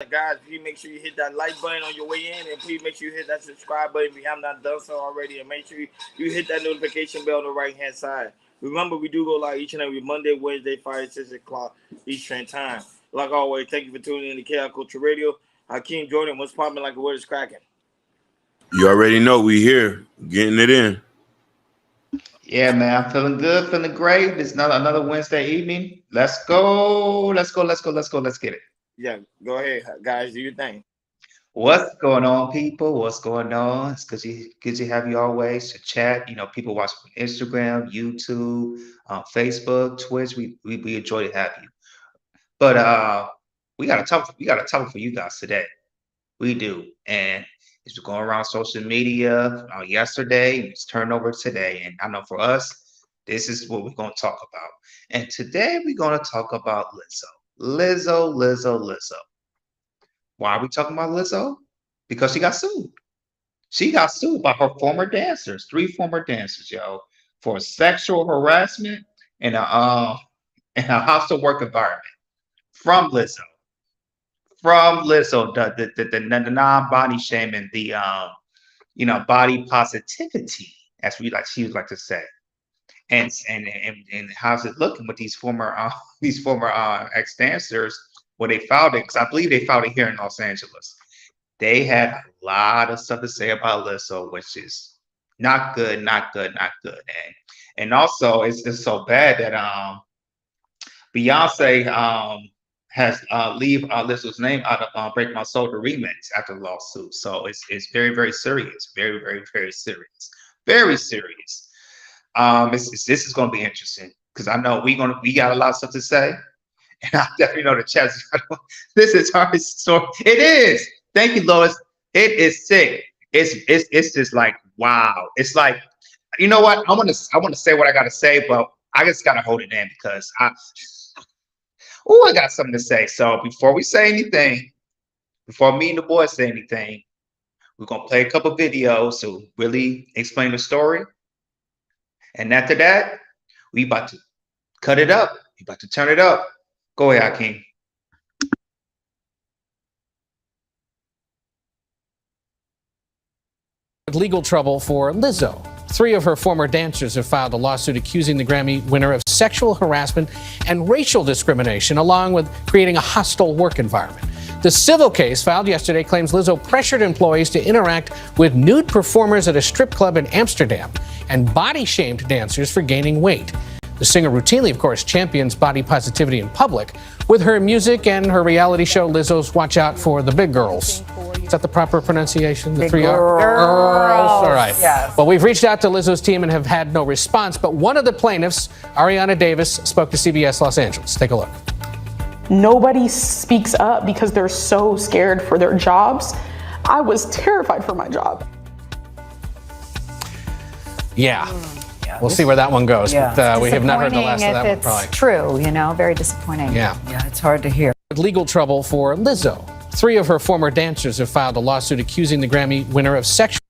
Guys, please make sure you hit that like button on your way in, and please make sure you hit that subscribe button if you have not done so already, and make sure you hit that notification bell on the right hand side. Remember, we do go live each and every Monday, Wednesday, Friday, 6 o'clock Eastern time. Like always, thank you for tuning in to KI Culture Radio. Hakeem Jordan, what's popping like the word is cracking? You already know we here getting it in. Yeah, man, I'm feeling good, feeling great. It's another Wednesday evening. Let's go, let's go, let's go, let's go, let's get it. Yeah, go ahead, guys, do your thing. What's going on, people? What's going on? It's good to have you always to chat. People watch from Instagram, YouTube, Facebook, Twitch. We enjoy to have you. But we got a topic for you guys today. We do, and it's going around social media yesterday. It's turned over today, and I know for us, this is what we're going to talk about. And today we're going to talk about Lizzo. Why are we talking about Lizzo? Because she got sued. She got sued by her former dancers, three former dancers, yo, for sexual harassment in a hostile work environment from Lizzo. From Lizzo, the non-body shaming, the body positivity, as she would like to say. And how's it looking with these former ex dancers? Well, they filed it because I believe they filed it here in Los Angeles. They had a lot of stuff to say about Lizzo, which is not good, not good, not good. And also it's just so bad that Beyonce has leave Lizzo's name out of Break My Soul the remix after the lawsuit. So it's very, very serious. Very, very, very serious. Very serious. This is going to be interesting because I know we got a lot of stuff to say, and I definitely know the chat. This is our story. It is. Thank you, Lois. It is sick. It's just like wow. It's like, you know what? I want to say what I got to say, but I just got to hold it in because I got something to say. So before we say anything, before me and the boys say anything, we're gonna play a couple videos to really explain the story. And after that, we about to cut it up. We about to turn it up. Go ahead, Hakeem. Legal trouble for Lizzo. Three of her former dancers have filed a lawsuit accusing the Grammy winner of sexual harassment and racial discrimination, along with creating a hostile work environment. The civil case filed yesterday claims Lizzo pressured employees to interact with nude performers at a strip club in Amsterdam and body shamed dancers for gaining weight. The singer routinely, of course, champions body positivity in public. With her music and her reality show, Lizzo's Watch Out for the Big Girls. Is that the proper pronunciation? The three girls. All right. Yes. Well, we've reached out to Lizzo's team and have had no response, but one of the plaintiffs, Ariana Davis, spoke to CBS Los Angeles. Take a look. Nobody speaks up because they're so scared for their jobs. I was terrified for my job. Yeah. We'll see where that one goes. Yeah. But we have not heard the last of that one, probably. It's true, very disappointing. Yeah, it's hard to hear. Legal trouble for Lizzo. Three of her former dancers have filed a lawsuit accusing the Grammy winner of sexual.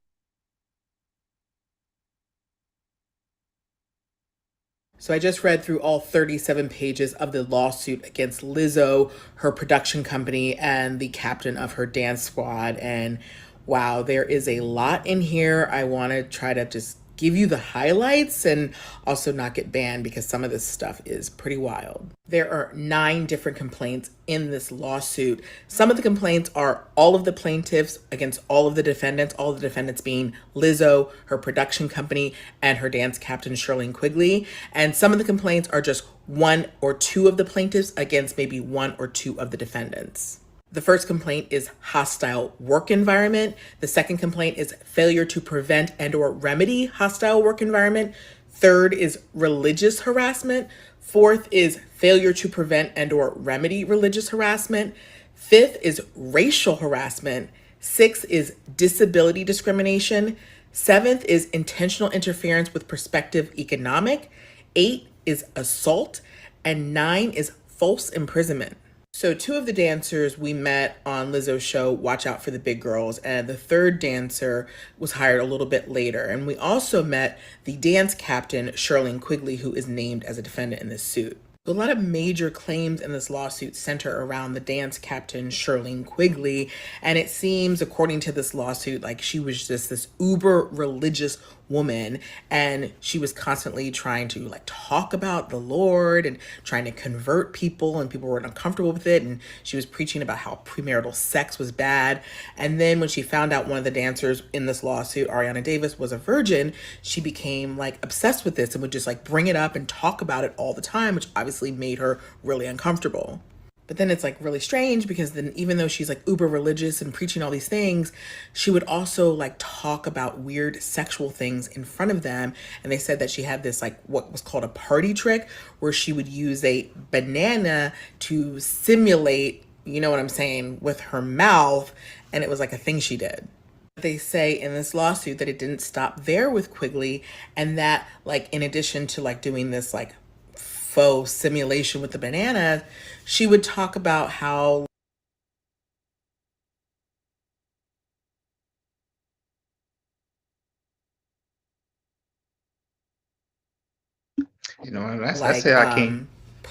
So I just read through all 37 pages of the lawsuit against Lizzo, her production company, and the captain of her dance squad. And wow, there is a lot in here. I want to try to just give you the highlights and also not get banned because some of this stuff is pretty wild. There are 9 different complaints in this lawsuit. Some of the complaints are all of the plaintiffs against all of the defendants being Lizzo, her production company, and her dance captain, Shirley Quigley. And some of the complaints are just 1 or 2 of the plaintiffs against maybe 1 or 2 of the defendants. The first complaint is hostile work environment. The second complaint is failure to prevent and or remedy hostile work environment. Third is religious harassment. Fourth is failure to prevent and or remedy religious harassment. Fifth is racial harassment. Sixth is disability discrimination. Seventh is intentional interference with prospective economic. 8 is assault. And 9 is false imprisonment. So 2 of the dancers we met on Lizzo's show, Watch Out for the Big Girls, and the third dancer was hired a little bit later. And we also met the dance captain, Shirley Quigley, who is named as a defendant in this suit. A lot of major claims in this lawsuit center around the dance captain, Shirlene Quigley. And it seems, according to this lawsuit, like she was just this uber religious woman. And she was constantly trying to like talk about the Lord and trying to convert people. And people were uncomfortable with it. And she was preaching about how premarital sex was bad. And then when she found out one of the dancers in this lawsuit, Ariana Davis, was a virgin, she became like obsessed with this and would just like bring it up and talk about it all the time, which obviously made her really uncomfortable. But then it's like really strange because then even though she's like uber religious and preaching all these things, she would also like talk about weird sexual things in front of them. And they said that she had this like what was called a party trick where she would use a banana to simulate, you know what I'm saying, with her mouth. And it was like a thing she did. They say in this lawsuit that it didn't stop there with Quigley, and that like in addition to like doing this like faux simulation with the banana, she would talk about how You know, that's like it, Hakeem.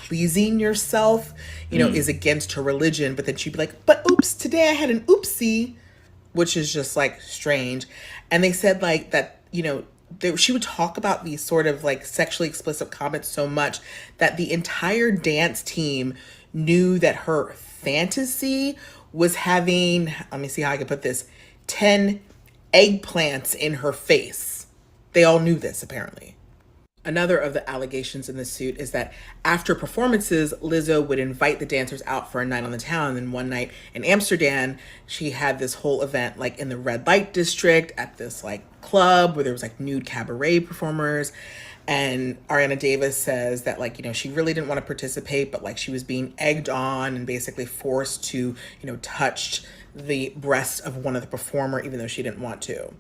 pleasing yourself, you know, is against her religion. But then she'd be like, but oops, today I had an oopsie, which is just like strange. And they said like that, you know, she would talk about these sort of like sexually explicit comments so much that the entire dance team knew that her fantasy was having, let me see how I can put this, 10 eggplants in her face. They all knew this apparently. Another of the allegations in the suit is that after performances, Lizzo would invite the dancers out for a night on the town. And then one night in Amsterdam, she had this whole event like in the red light district at this like club where there was like nude cabaret performers. And Ariana Davis says that like, you know, she really didn't want to participate, but like she was being egged on and basically forced to, you know, touch the breast of one of the performer, even though she didn't want to.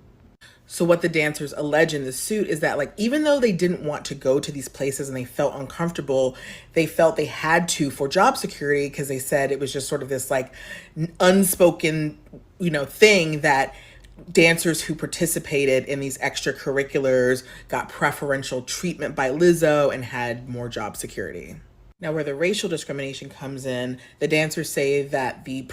So what the dancers allege in the suit is that like even though they didn't want to go to these places and they felt uncomfortable, they felt they had to for job security because they said it was just sort of this like unspoken, you know, thing that dancers who participated in these extracurriculars got preferential treatment by Lizzo and had more job security. Now, where the racial discrimination comes in, the dancers say that the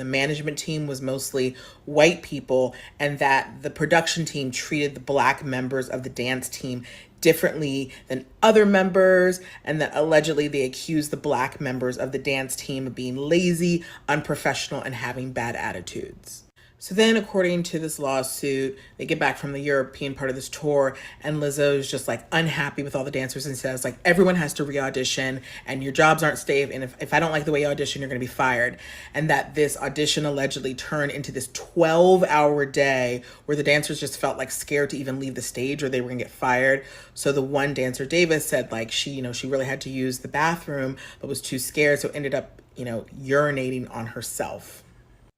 management team was mostly white people, and that the production team treated the black members of the dance team differently than other members, and that allegedly they accused the black members of the dance team of being lazy, unprofessional, and having bad attitudes. So then, according to this lawsuit, they get back from the European part of this tour, and Lizzo is just like unhappy with all the dancers and says like everyone has to re-audition and your jobs aren't safe, and if I don't like the way you audition, you're gonna be fired. And that this audition allegedly turned into this 12-hour day where the dancers just felt like scared to even leave the stage or they were gonna get fired. So the one dancer, Davis, said like she really had to use the bathroom but was too scared, so ended up, urinating on herself.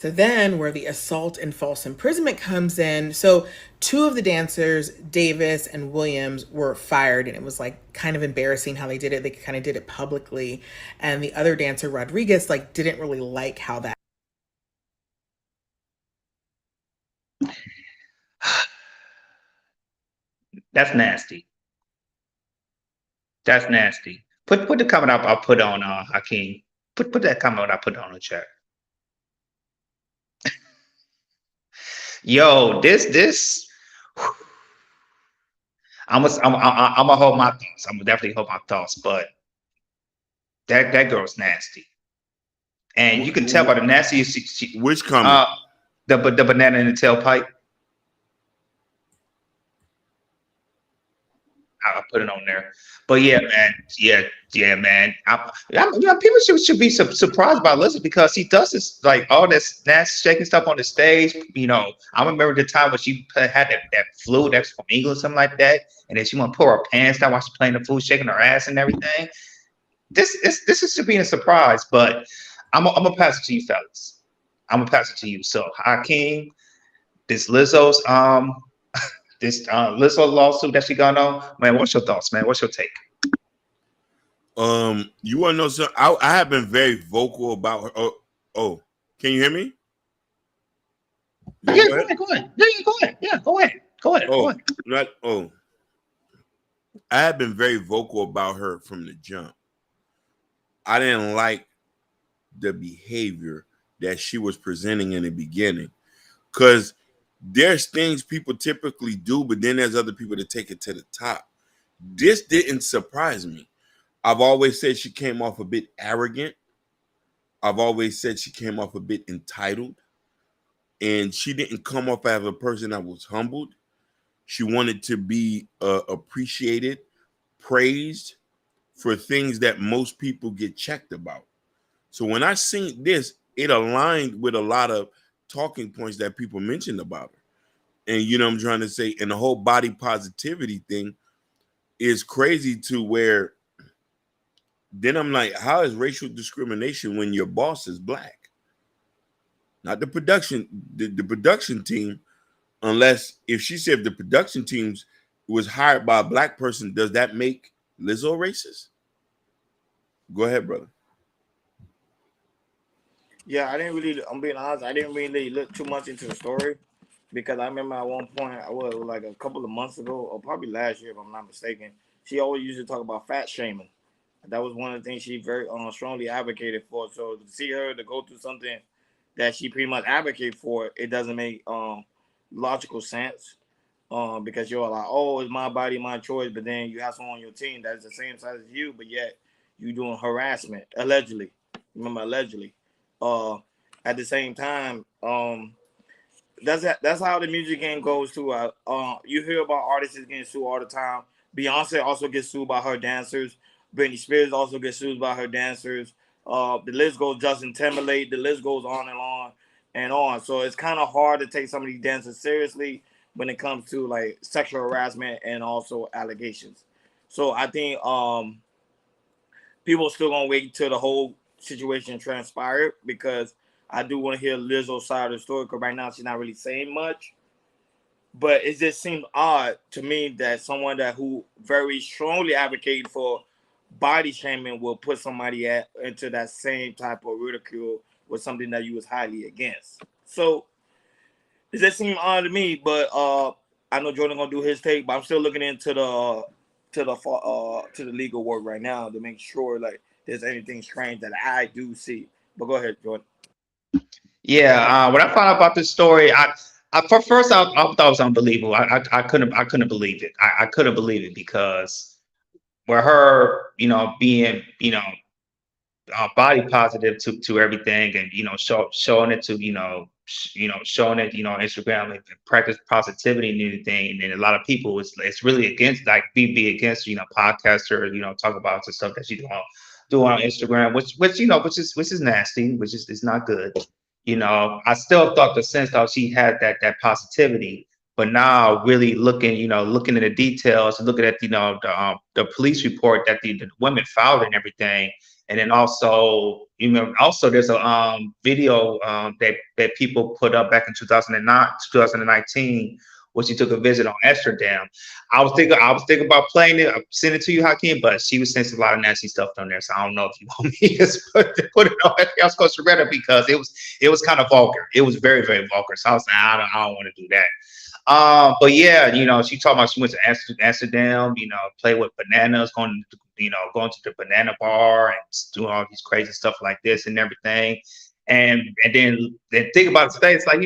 So then where the assault and false imprisonment comes in, so two of the dancers, Davis and Williams, were fired, and it was like kind of embarrassing how they did it. They kind of did it publicly. And the other dancer, Rodriguez, like didn't really like how that. That's nasty. That's nasty. Put the comment up I'll put on Hakeem. Put that comment I put on the chat. Yo, this I'm gonna hold my thoughts. I'm gonna definitely hold my thoughts, but that girl's nasty, and you can tell by the nasty. Which comment? The banana in the tailpipe. I'll put it on there. But yeah, man. Yeah, man. People should be surprised by Lizzo because he does this like all this nasty shaking stuff on the stage. I remember the time when she had that flute that's from England, something like that, and then she want to pull her pants down while she's playing the flute, shaking her ass and everything. This is to be a surprise, but I'm gonna pass it to you, fellas. I'm gonna pass it to you. So Hakeem, this Lizzo's this Lizzo lawsuit that she got on, man. What's your thoughts, man? What's your take? You want to know something? I have been very vocal about her. Oh, can you hear me? Yeah, go ahead. Yeah, go ahead. I have been very vocal about her from the jump. I didn't like the behavior that she was presenting in the beginning. Because there's things people typically do, but then there's other people that take it to the top. This didn't surprise me. I've always said she came off a bit arrogant. I've always said she came off a bit entitled. And she didn't come off as a person that was humbled. She wanted to be appreciated, praised for things that most people get checked about. So when I seen this, it aligned with a lot of talking points that people mentioned about her. And you know what I'm trying to say? And the whole body positivity thing is crazy to where then I'm like, how is racial discrimination when your boss is black? Not the production, the production team, unless if she said the production teams was hired by a black person, does that make Lizzo racist? Go ahead, brother. Yeah, I didn't really. I'm being honest. I didn't really look too much into the story because I remember at one point, I was like a couple of months ago, or probably last year, if I'm not mistaken. She always used to talk about fat shaming. That was one of the things she very strongly advocated for. So to see her to go through something that she pretty much advocated for, it doesn't make logical sense. Because you're like, oh, it's my body, my choice, but then you have someone on your team that's the same size as you, but yet you doing harassment allegedly. Remember, allegedly. Uh, at the same time, that's how the music game goes too. You hear about artists getting sued all the time. Beyonce also gets sued by her dancers. Britney Spears also gets sued by her dancers. The list goes. Justin Timberlake. The list goes on and on and on. So it's kind of hard to take some of these dancers seriously when it comes to like sexual harassment and also allegations. So I think people are still gonna wait till the whole situation transpired because I do want to hear Lizzo's side of the story because right now she's not really saying much. But it just seems odd to me that someone that who very strongly advocated for body shaming will put somebody into that same type of ridicule with something that you was highly against. So it just seems odd to me. But I know Jordan gonna do his take, but I'm still looking into the legal work right now to make sure like there's anything strange that I do see. But go ahead, Jordan. Yeah, when I found out about this story, for first I thought it was unbelievable. I couldn't believe it. I couldn't believe it because with her, being, body positive to everything, and showing it to showing it on Instagram and practice positivity and everything. And then a lot of people, it's really against, like, be against podcaster, talk about the stuff that she do on Instagram, which is nasty, which is not good. I still thought the sense that she had that positivity, but now really looking at the details and looking at the police report that the women filed and everything. And then also there's a video that people put up back in 2019, when she took a visit on Amsterdam. I was thinking about playing it, send it to you, Hakeem, but she was saying a lot of nasty stuff on there. So I don't know if you want me to put it on. I was going to read it because it was kind of vulgar. It was very, very vulgar. So I was like, I don't want to do that. But yeah, she talked about she went to Amsterdam, play with bananas, going to the banana bar and doing all these crazy stuff like this and everything. And then think about it today. It's like,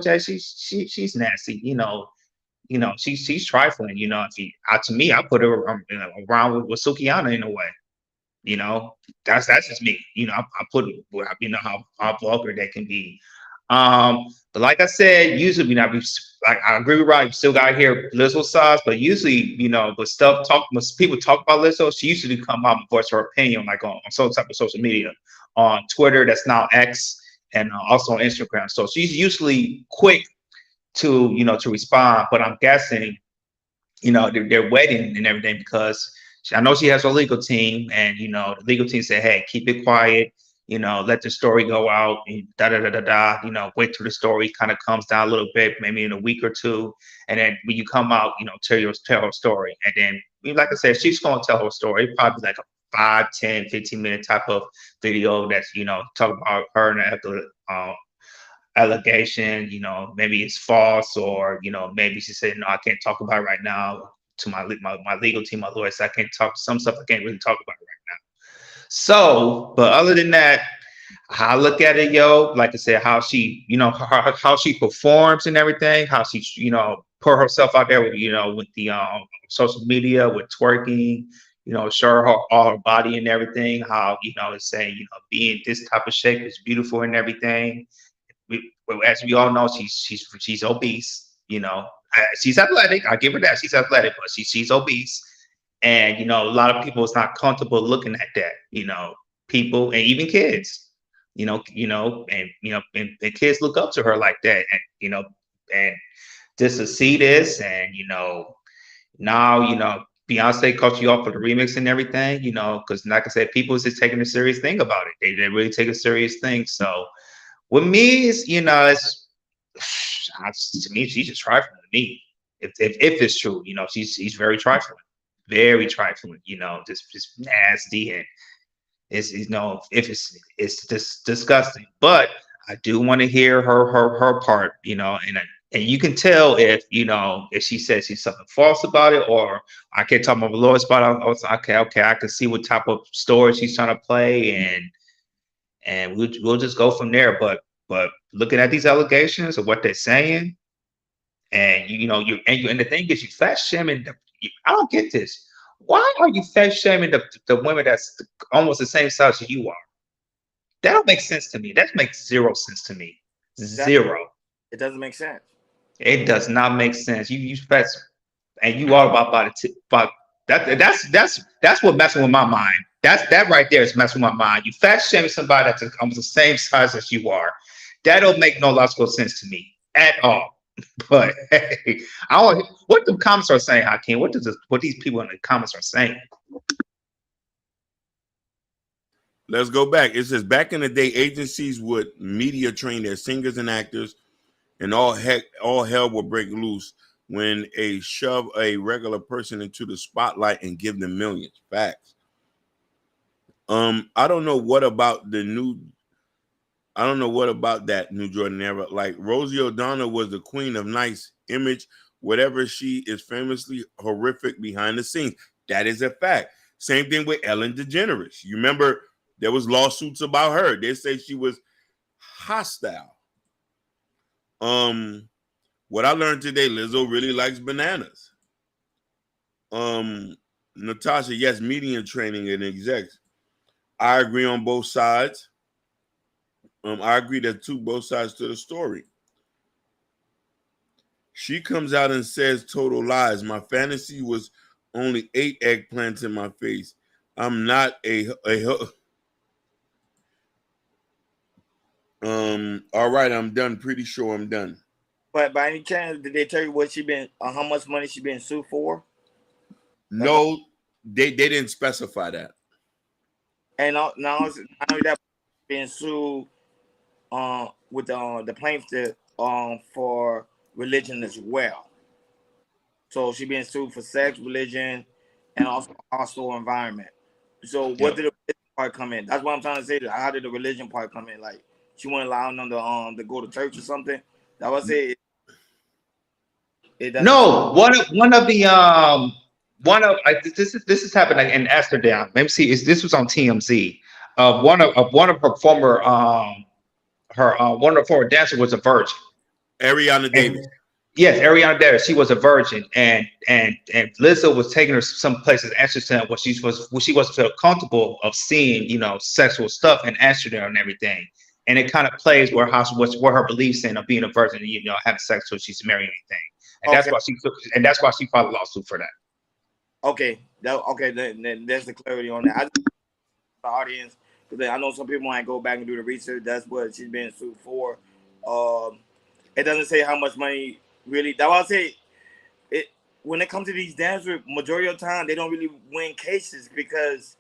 Jay, she's nasty. She's trifling. To me, I put her around with Sukiana in a way. That's just me. I put it, how vulgar they can be. But like I said, usually like, I agree with Ryan. You still got to hear Lizzo's sides, but usually, when people talk about Lizzo, she usually come out and voice her opinion, like on some type of social media, on Twitter, that's now X, and also on Instagram. So she's usually quick to respond. But I'm guessing, they're waiting and everything because I know she has a legal team, and the legal team said, "Hey, keep it quiet. Let the story go out. And da da da da da. Wait till the story kind of comes down a little bit, maybe in a week or two, and then when you come out, tell her story. And then, like I said, she's going to tell her story. Probably like a 5, 10, 15-minute type of video that's talk about her and the allegation, maybe it's false, or maybe she said, no, I can't talk about it right now, to my legal team, my lawyers. I can't talk some stuff I can't really talk about right now. So, but other than that, how I look at it, yo, like I said, how she, how she performs and everything, how she, put herself out there with, with the social media, with twerking, show her all her body and everything. How it's saying, being this type of shape is beautiful and everything. Well, as we all know, she's obese. She's athletic. I give her that. She's athletic, but she's obese. And a lot of people is not comfortable looking at that. People and even kids. And kids look up to her like that, and and just to see this, and now Beyonce cut you off for the remix and everything, because like I said, people is just taking a serious thing about it. They really take a serious thing. So with me, it's to me, she's just trifling to me. If it's true, she's very trifling, just nasty, and it's if it's just disgusting. But I do want to hear her part, and you can tell if she says she's something false about it, or I can't talk about Lord's about it. I was like, okay, I can see what type of story she's trying to play, and we'll just go from there. But looking at these allegations of what they're saying, and and the thing is, you fat shaming. I don't get this. Why are you fat shaming the women that's almost the same size as you are? That don't make sense to me. That makes zero sense to me. Zero. It doesn't make sense. It does not make sense. You fat, and you all about that. That's what messing with my mind. That right there is messing with my mind. You fat shaming somebody that's almost the same size as you are. That don't make no logical sense to me at all. But hey, I want what the comments are saying, Hakeem. What these people in the comments are saying? Let's go back. It says back in the day, agencies would media train their singers and actors, and all hell will break loose when shove a regular person into the spotlight and give them millions. Facts. I don't know what about that new Jordan era. Like Rosie O'Donnell was the queen of nice image, whatever. She is famously horrific behind the scenes. That is a fact. Same thing with Ellen DeGeneres. You remember there was lawsuits about her. They say she was hostile. What I learned today, Lizzo really likes bananas. Natasha, yes, media training and execs. I agree on both sides. I agree there's both sides to the story. She comes out and says total lies. My fantasy was only 8 eggplants in my face. I'm not all right, I'm done. Pretty sure I'm done. But by any chance, did they tell you what how much money she been sued for? No, they didn't specify that. And now that being sued with the plaintiff for religion as well. So she being sued for sex, religion, and also hostile environment. So what did the religion part come in? That's what I'm trying to say. How did the religion part come in? Like she wouldn't allow them to go to church or something. That was it. No, this is happening in Amsterdam. Let me see. This was on TMZ. One of her former one of her former dancers was a virgin. Ariana Davis. Yes, Ariana Davis. She was a virgin, and Lizzo was taking her some places in Amsterdam where she wasn't feel comfortable of seeing sexual stuff in Amsterdam and everything. And it kind of plays where her beliefs in of being a virgin, having sex till she's married anything. And that's why she filed a lawsuit for that. Okay, then there's the clarity on that. I just, the audience, because I know some people might go back and do the research. That's what she's been sued for. It doesn't say how much money really. That's why I say it. When it comes to these dancers, majority of the time they don't really win cases because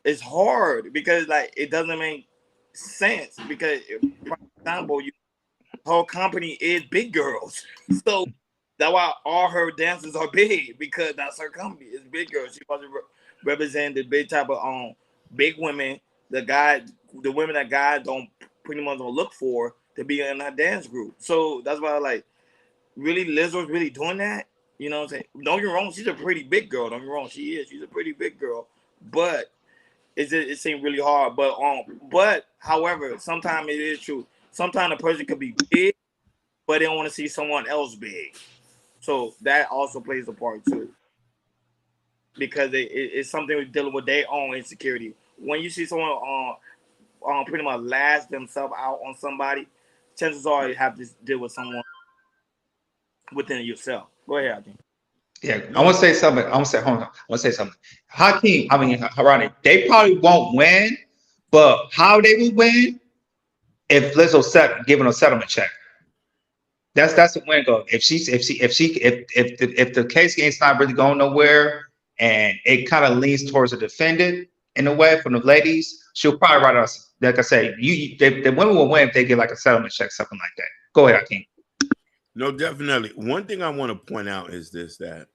it's hard. Because like it doesn't make sense. Because for example, whole company is big girls, so that's why all her dancers are big, because that's her company. It's big girls. She wants to represent the big type of big women. The women that guys don't pretty much don't look for to be in that dance group. So that's why like really Lizzo's really doing that. You know what I'm saying? Don't get me wrong, she's a pretty big girl. Don't get me wrong, she is. She's a pretty big girl, but it seemed really hard. But however, sometimes it is true. Sometimes a person could be big, but they don't want to see someone else big. So that also plays a part too, because it's something with dealing with their own insecurity. When you see someone pretty much lash themselves out on somebody, chances are you have to deal with someone within yourself. Go ahead, Hakeem. Yeah, I want to say something. I want to say, hold on. I want to say something. Hakeem, I mean, Harani, they probably won't win, but how they will win if Lizzo giving a settlement check. That's the win goal. If the case game's not really going nowhere and it kind of leans towards the defendant in a way from the ladies, she'll probably write us. Like I say, the women will win if they get like a settlement check, something like that. Go ahead, Hakeem. No, definitely. One thing I want to point out is this, that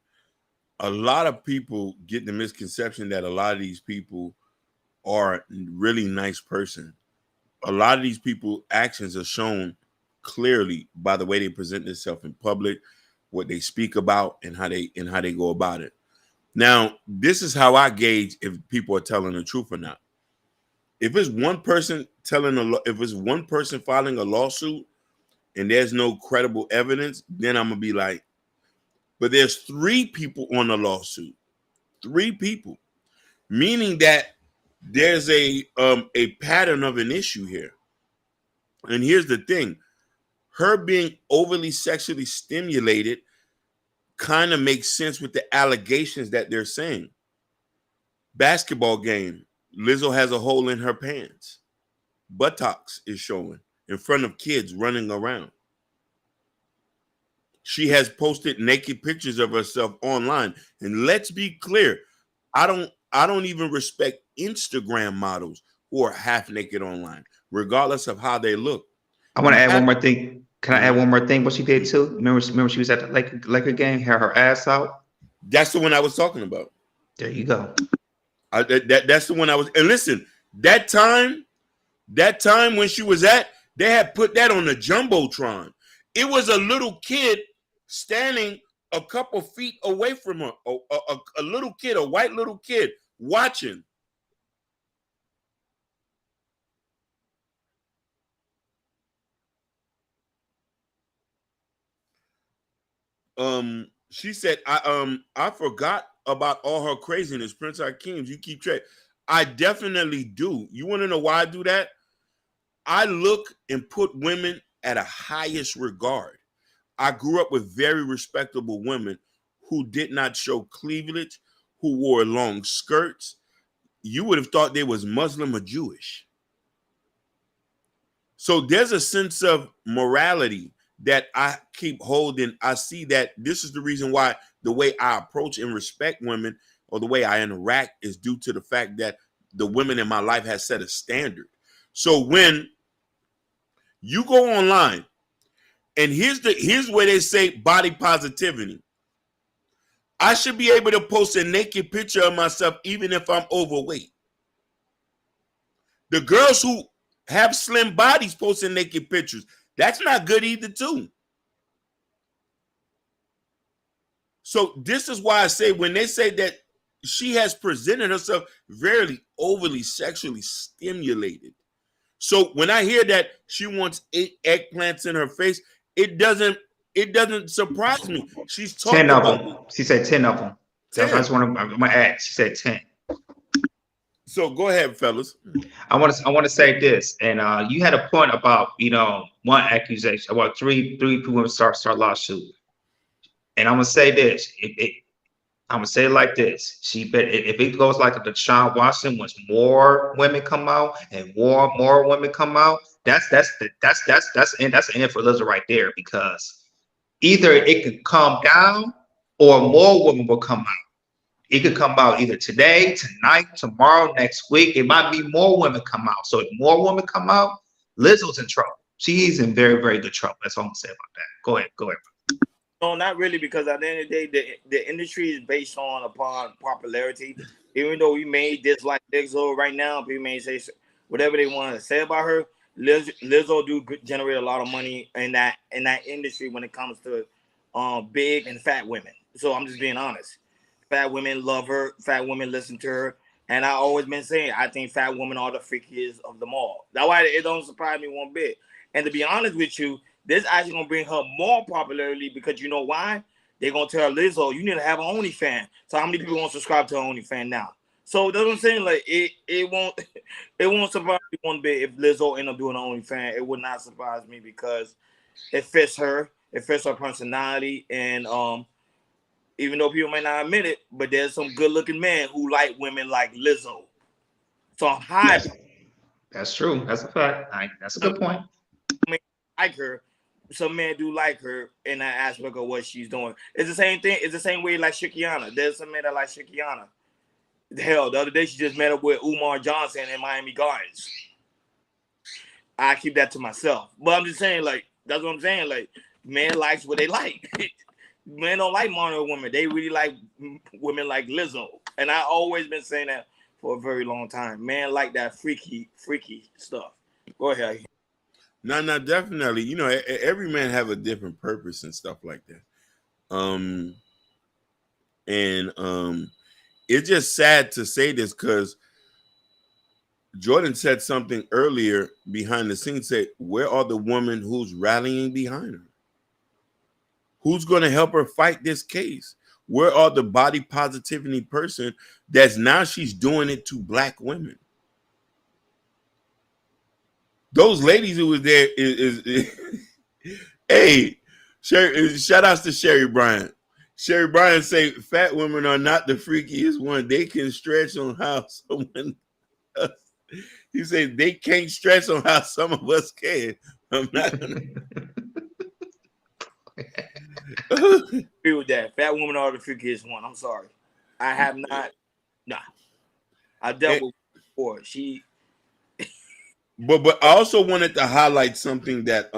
a lot of people get the misconception that a lot of these people are really nice person. A lot of these people actions are shown clearly by the way they present themselves in public, what they speak about, and how they go about it. Now, this is how I gauge if people are telling the truth or not. If it's one person filing a lawsuit and there's no credible evidence, then I'm gonna be like, but there's 3 people on the lawsuit. 3 people. Meaning that there's a pattern of an issue here. And here's the thing. Her being overly sexually stimulated kind of makes sense with the allegations that they're saying. Basketball game. Lizzo has a hole in her pants. Buttocks is showing in front of kids running around. She has posted naked pictures of herself online. And let's be clear, I don't even respect Instagram models who are half naked online, regardless of how they look. I want to add one more thing. Can I add one more thing? What she did too? Remember she was at the Laker game, had her ass out. That's the one I was talking about. There you go. That's the one I was. And listen, that time when she was they had put that on the jumbotron. It was a little kid standing a couple feet away from her, a little kid, a white little kid watching. She said, I forgot about all her craziness, Prince Hakeem. You keep track. I definitely do. You want to know why I do that? I look and put women at a highest regard. I grew up with very respectable women who did not show cleavage, who wore long skirts. You would have thought they was Muslim or Jewish. So there's a sense of morality that I keep holding. I see that this is the reason why the way I approach and respect women, or the way I interact, is due to the fact that the women in my life has set a standard. So when you go online, and here's where they say body positivity. I should be able to post a naked picture of myself even if I'm overweight. The girls who have slim bodies posting naked pictures, that's not good either too. So this is why I say, when they say that she has presented herself very overly sexually stimulated. So when I hear that she wants 8 eggplants in her face, it doesn't surprise me. She's talking 10 of about them. She said 10 of them. 10. That's what I just want to add. She said 10. So go ahead, fellas. I want to say this, and you had a point about one accusation, about three people start lawsuit, and I'm gonna say this. I'm gonna say it like this. If it goes like the Deshaun Watson, once more women come out and more women come out, that's the end for Lizzo right there, because either it could calm down or more women will come out. It could come out either today, tonight, tomorrow, next week. It might be more women come out. So if more women come out, Lizzo's in trouble. She's in very, very good trouble. That's all I'm gonna say about that. Go ahead. No, not really, because at the end of the day, the industry is based upon popularity. Even though we may dislike Lizzo right now, people may say whatever they want to say about her. Lizzo do generate a lot of money in that industry when it comes to big and fat women. So I'm just being honest. Fat women love her. Fat women listen to her. And I always been saying I think fat women are the freakiest of them all. That's why it don't surprise me one bit. And to be honest with you, this actually gonna bring her more popularity because you know why? They're gonna tell Lizzo you need to have an OnlyFans. So how many people gonna subscribe to her OnlyFans now? So that's what I'm saying. Like it won't it won't surprise me one bit if Lizzo end up doing an OnlyFans. It would not surprise me because it fits her, it fits her personality, and even though people might not admit it, but there's some good looking men who like women like Lizzo. So I'm high. Yes, that's true. That's a fact. That's a good point. Men like her. Some men do like her in that aspect of what she's doing. It's the same thing. It's the same way like Shikiana. There's some men that like Shikiana. Hell, the other day she just met up with Umar Johnson in Miami Gardens. I keep that to myself. But I'm just saying, like, that's what I'm saying. Like, men likes what they like. Men don't like mono women. They really like women like Lizzo. And I always been saying that for a very long time. Men like that freaky stuff. Go ahead. No, definitely. You know, every man have a different purpose and stuff like that. It's just sad to say this because Jordan said something earlier behind the scenes. Say, where are the women who's rallying behind her? Who's going to help her fight this case? Where are the body positivity person that's now she's doing it to black women? Those ladies who was there is hey, shout outs to Sherry Bryant. Sherry Bryant say fat women are not the freakiest one. They can stretch on how someone else. He said they can't stretch on how some of us can. I'm not gonna agree with that. Fat women are the freakiest one. I'm sorry. I have not. Nah. I dealt with her before. She. But I also wanted to highlight something that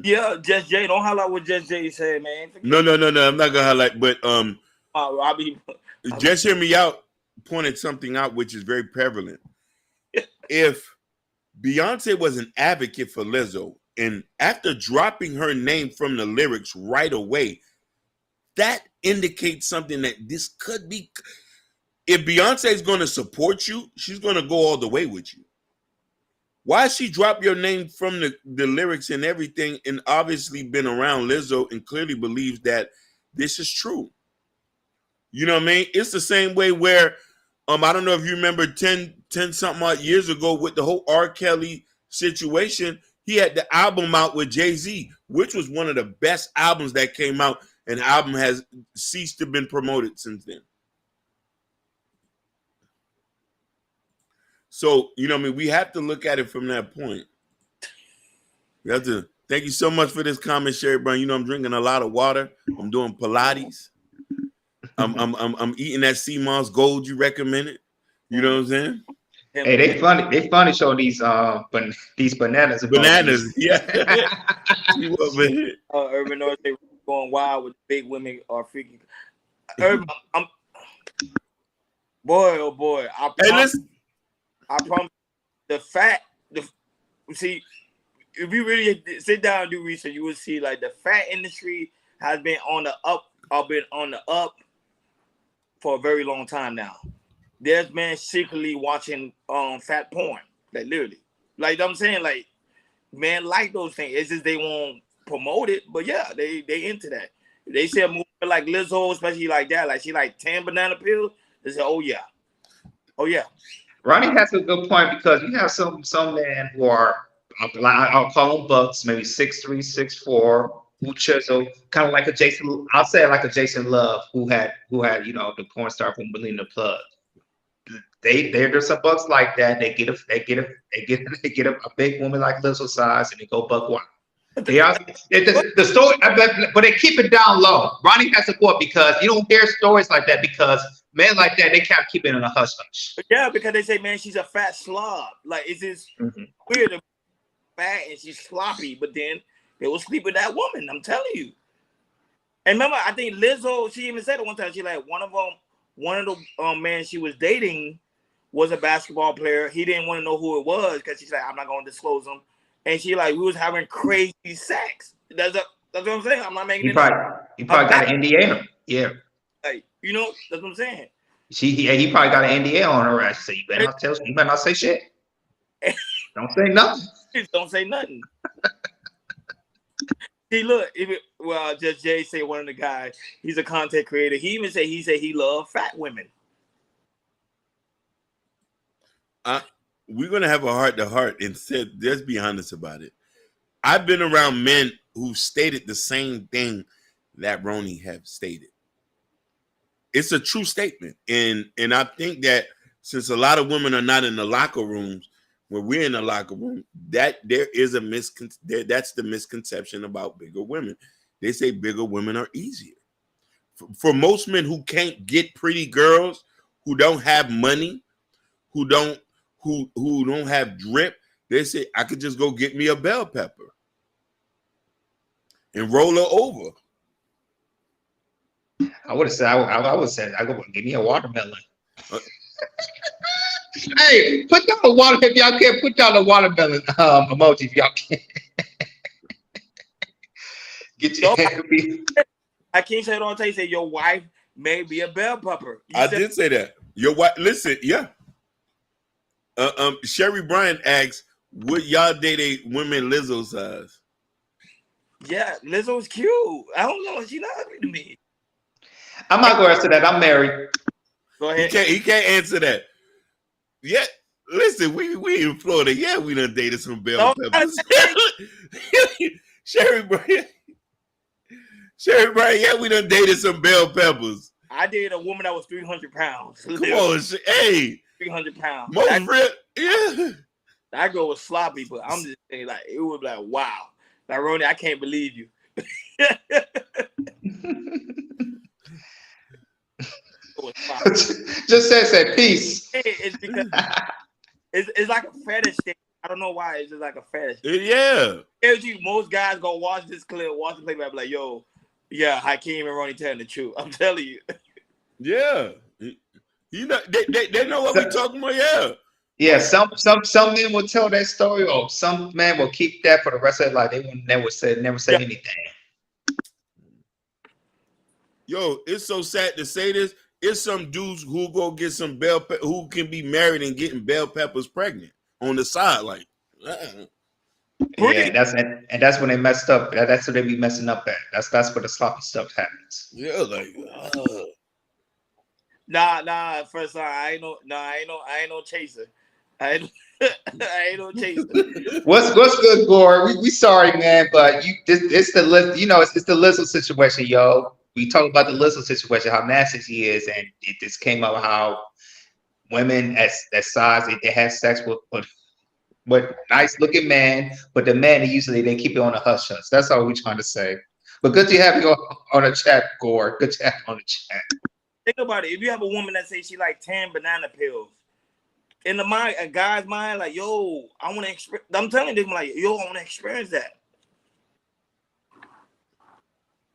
yeah, Just Jay. Don't highlight what Just Jay said, man. No. I'm not gonna highlight, but just hear me out. Pointed something out which is very prevalent. If Beyonce was an advocate for Lizzo, and after dropping her name from the lyrics right away, that indicates something that this could be. If Beyonce is going to support you, she's going to go all the way with you. Why she dropped your name from the lyrics and everything, and obviously been around Lizzo and clearly believes that this is true. You know what I mean? It's the same way where, I don't know if you remember 10 something odd years ago with the whole R. Kelly situation, he had the album out with Jay-Z, which was one of the best albums that came out, and the album has ceased to been promoted since then. So, you know what I mean? We have to look at it from that point. We have to. Thank you so much for this comment, Sherry Brown. You know, I'm drinking a lot of water. I'm doing Pilates. I'm eating that sea moss gold you recommended. You know what I'm saying? Hey, they funny showing these bananas. Bananas, yeah. Urban North, they going wild with big women are freaking. Urban, boy, oh boy, I promise. See, if you really sit down and do research, you will see like the fat industry has been on the up for a very long time now. There's men secretly watching fat porn, like literally. Like I'm saying, like men like those things. It's just they won't promote it, but yeah, they into that. If they see a movie like Lizzo, especially like that, like she like 10 banana pills, they say, oh yeah. Ronnie has a good point because you have some men who are, I'll call them bucks, maybe 6'3", 6'4", who chisel, kind of like a Jason. I'll say like a Jason Love, who had the porn star from Melina Plug. There's some bucks like that. They get a big woman like Lizzo size, and they go buck wild. The story, but they keep it down low. Ronnie has a point because you don't hear stories like that because men like that, they can't keep it in a hush hush. Yeah, because they say, man, she's a fat slob. Like it's just weird, fat and she's sloppy, but then they will sleep with that woman. I'm telling you. And remember, I think Lizzo, she even said it one time. She like one of the men she was dating was a basketball player. He didn't want to know who it was because she's like, I'm not going to disclose him. And she like, we was having crazy sex. That's what I'm saying. I'm not making it up. He probably got an NDA. Yeah. Like, that's what I'm saying. He probably got an NDA on her ass. So you better not say shit. Don't say nothing. Don't say nothing. See, look, just Jay say one of the guys, he's a content creator. He even said he loved fat women. We're gonna have a heart to heart and said, let's be honest about it. I've been around men who stated the same thing that Roni have stated. It's a true statement, and I think that since a lot of women are not in the locker rooms, when we're in the locker room, that there is that's the misconception about bigger women. They say bigger women are easier. For most men who can't get pretty girls, who don't have money, who don't have drip, they say I could just go get me a bell pepper and roll her over. I would have said I would say I go give me a watermelon. Hey, put down the water if y'all can. Put down the watermelon emoji if y'all can. Get your I can't say it all day. Say your wife may be a bell pepper. I did say that. Your wife. Listen, yeah. Sherry Bryan asks, would y'all date a women Lizzo size? Yeah, Lizzo's cute. I don't know. She's not ugly to me. I'm not going to answer that. I'm married. Go ahead. He can't answer that. Yeah, listen, we in Florida. Yeah, we done dated some bell peppers. Sherry Bryan. Yeah, we done dated some bell peppers. I dated a woman that was 300 pounds. Come on, hey. 300 pounds. Yeah. That girl was sloppy, but I'm just saying, like, it was like, wow. Like, Roni, I can't believe you. Just say peace. It's because it's like a fetish thing. I don't know why. It's just like a fetish. Yeah. Most guys go watch this clip, watch the playback, be like, yo, yeah, Hakeem and Roni telling the truth. I'm telling you. Yeah. You know, they know what we're talking about. Yeah. Yeah, some men will tell that story, or some man will keep that for the rest of their life. They will never say anything. Yo, it's so sad to say this. It's some dudes who go get some who can be married and getting bell peppers pregnant on the side, like. Yeah, that's when they messed up. That's what they be messing up at. That's where the sloppy stuff happens. Yeah, like. Nah. First time, I ain't no chaser. I ain't no chaser. What's good, Gore? We sorry, man, but it's the Lizzo situation, yo. We talk about the Lizzo situation, how nasty she is, and it just came up how women at that size they have sex with nice looking man, but the man usually they keep it on the hush hush. That's all we're trying to say. But good to have you on the chat, Gore. Good to have you on the chat. Think about it. If you have a woman that says she like 10 banana pills, in a guy's mind, like, yo, I want to experience. I'm telling them, like, yo, I want to experience that.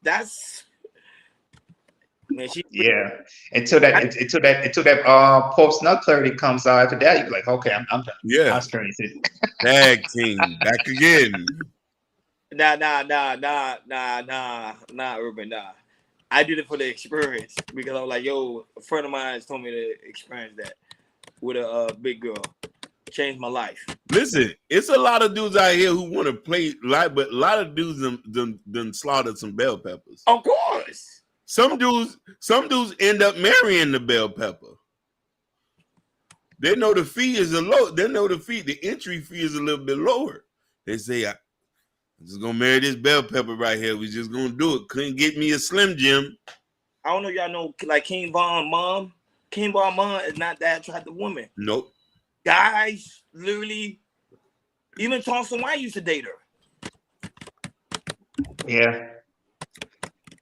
That's man. Until that post nut clarity comes out. After that, you're like, okay, I'm done. Yeah, I'll experience it. Tag team back again. Nah, Ruben, nah. I did it for the experience because I was like, yo, a friend of mine told me to experience that with a big girl. Changed my life. Listen, it's a lot of dudes out here who want to play live, but a lot of dudes done slaughtered some bell peppers. Of course. Some dudes end up marrying the bell pepper. They know the fee is the entry fee is a little bit lower. They say, I'm just gonna marry this bell pepper right here. We just gonna do it. Couldn't get me a Slim Jim. I don't know if y'all know, like King Von mom. King Von mom is not that attractive woman. Nope. Guys, literally, even Thompson White used to date her. Yeah.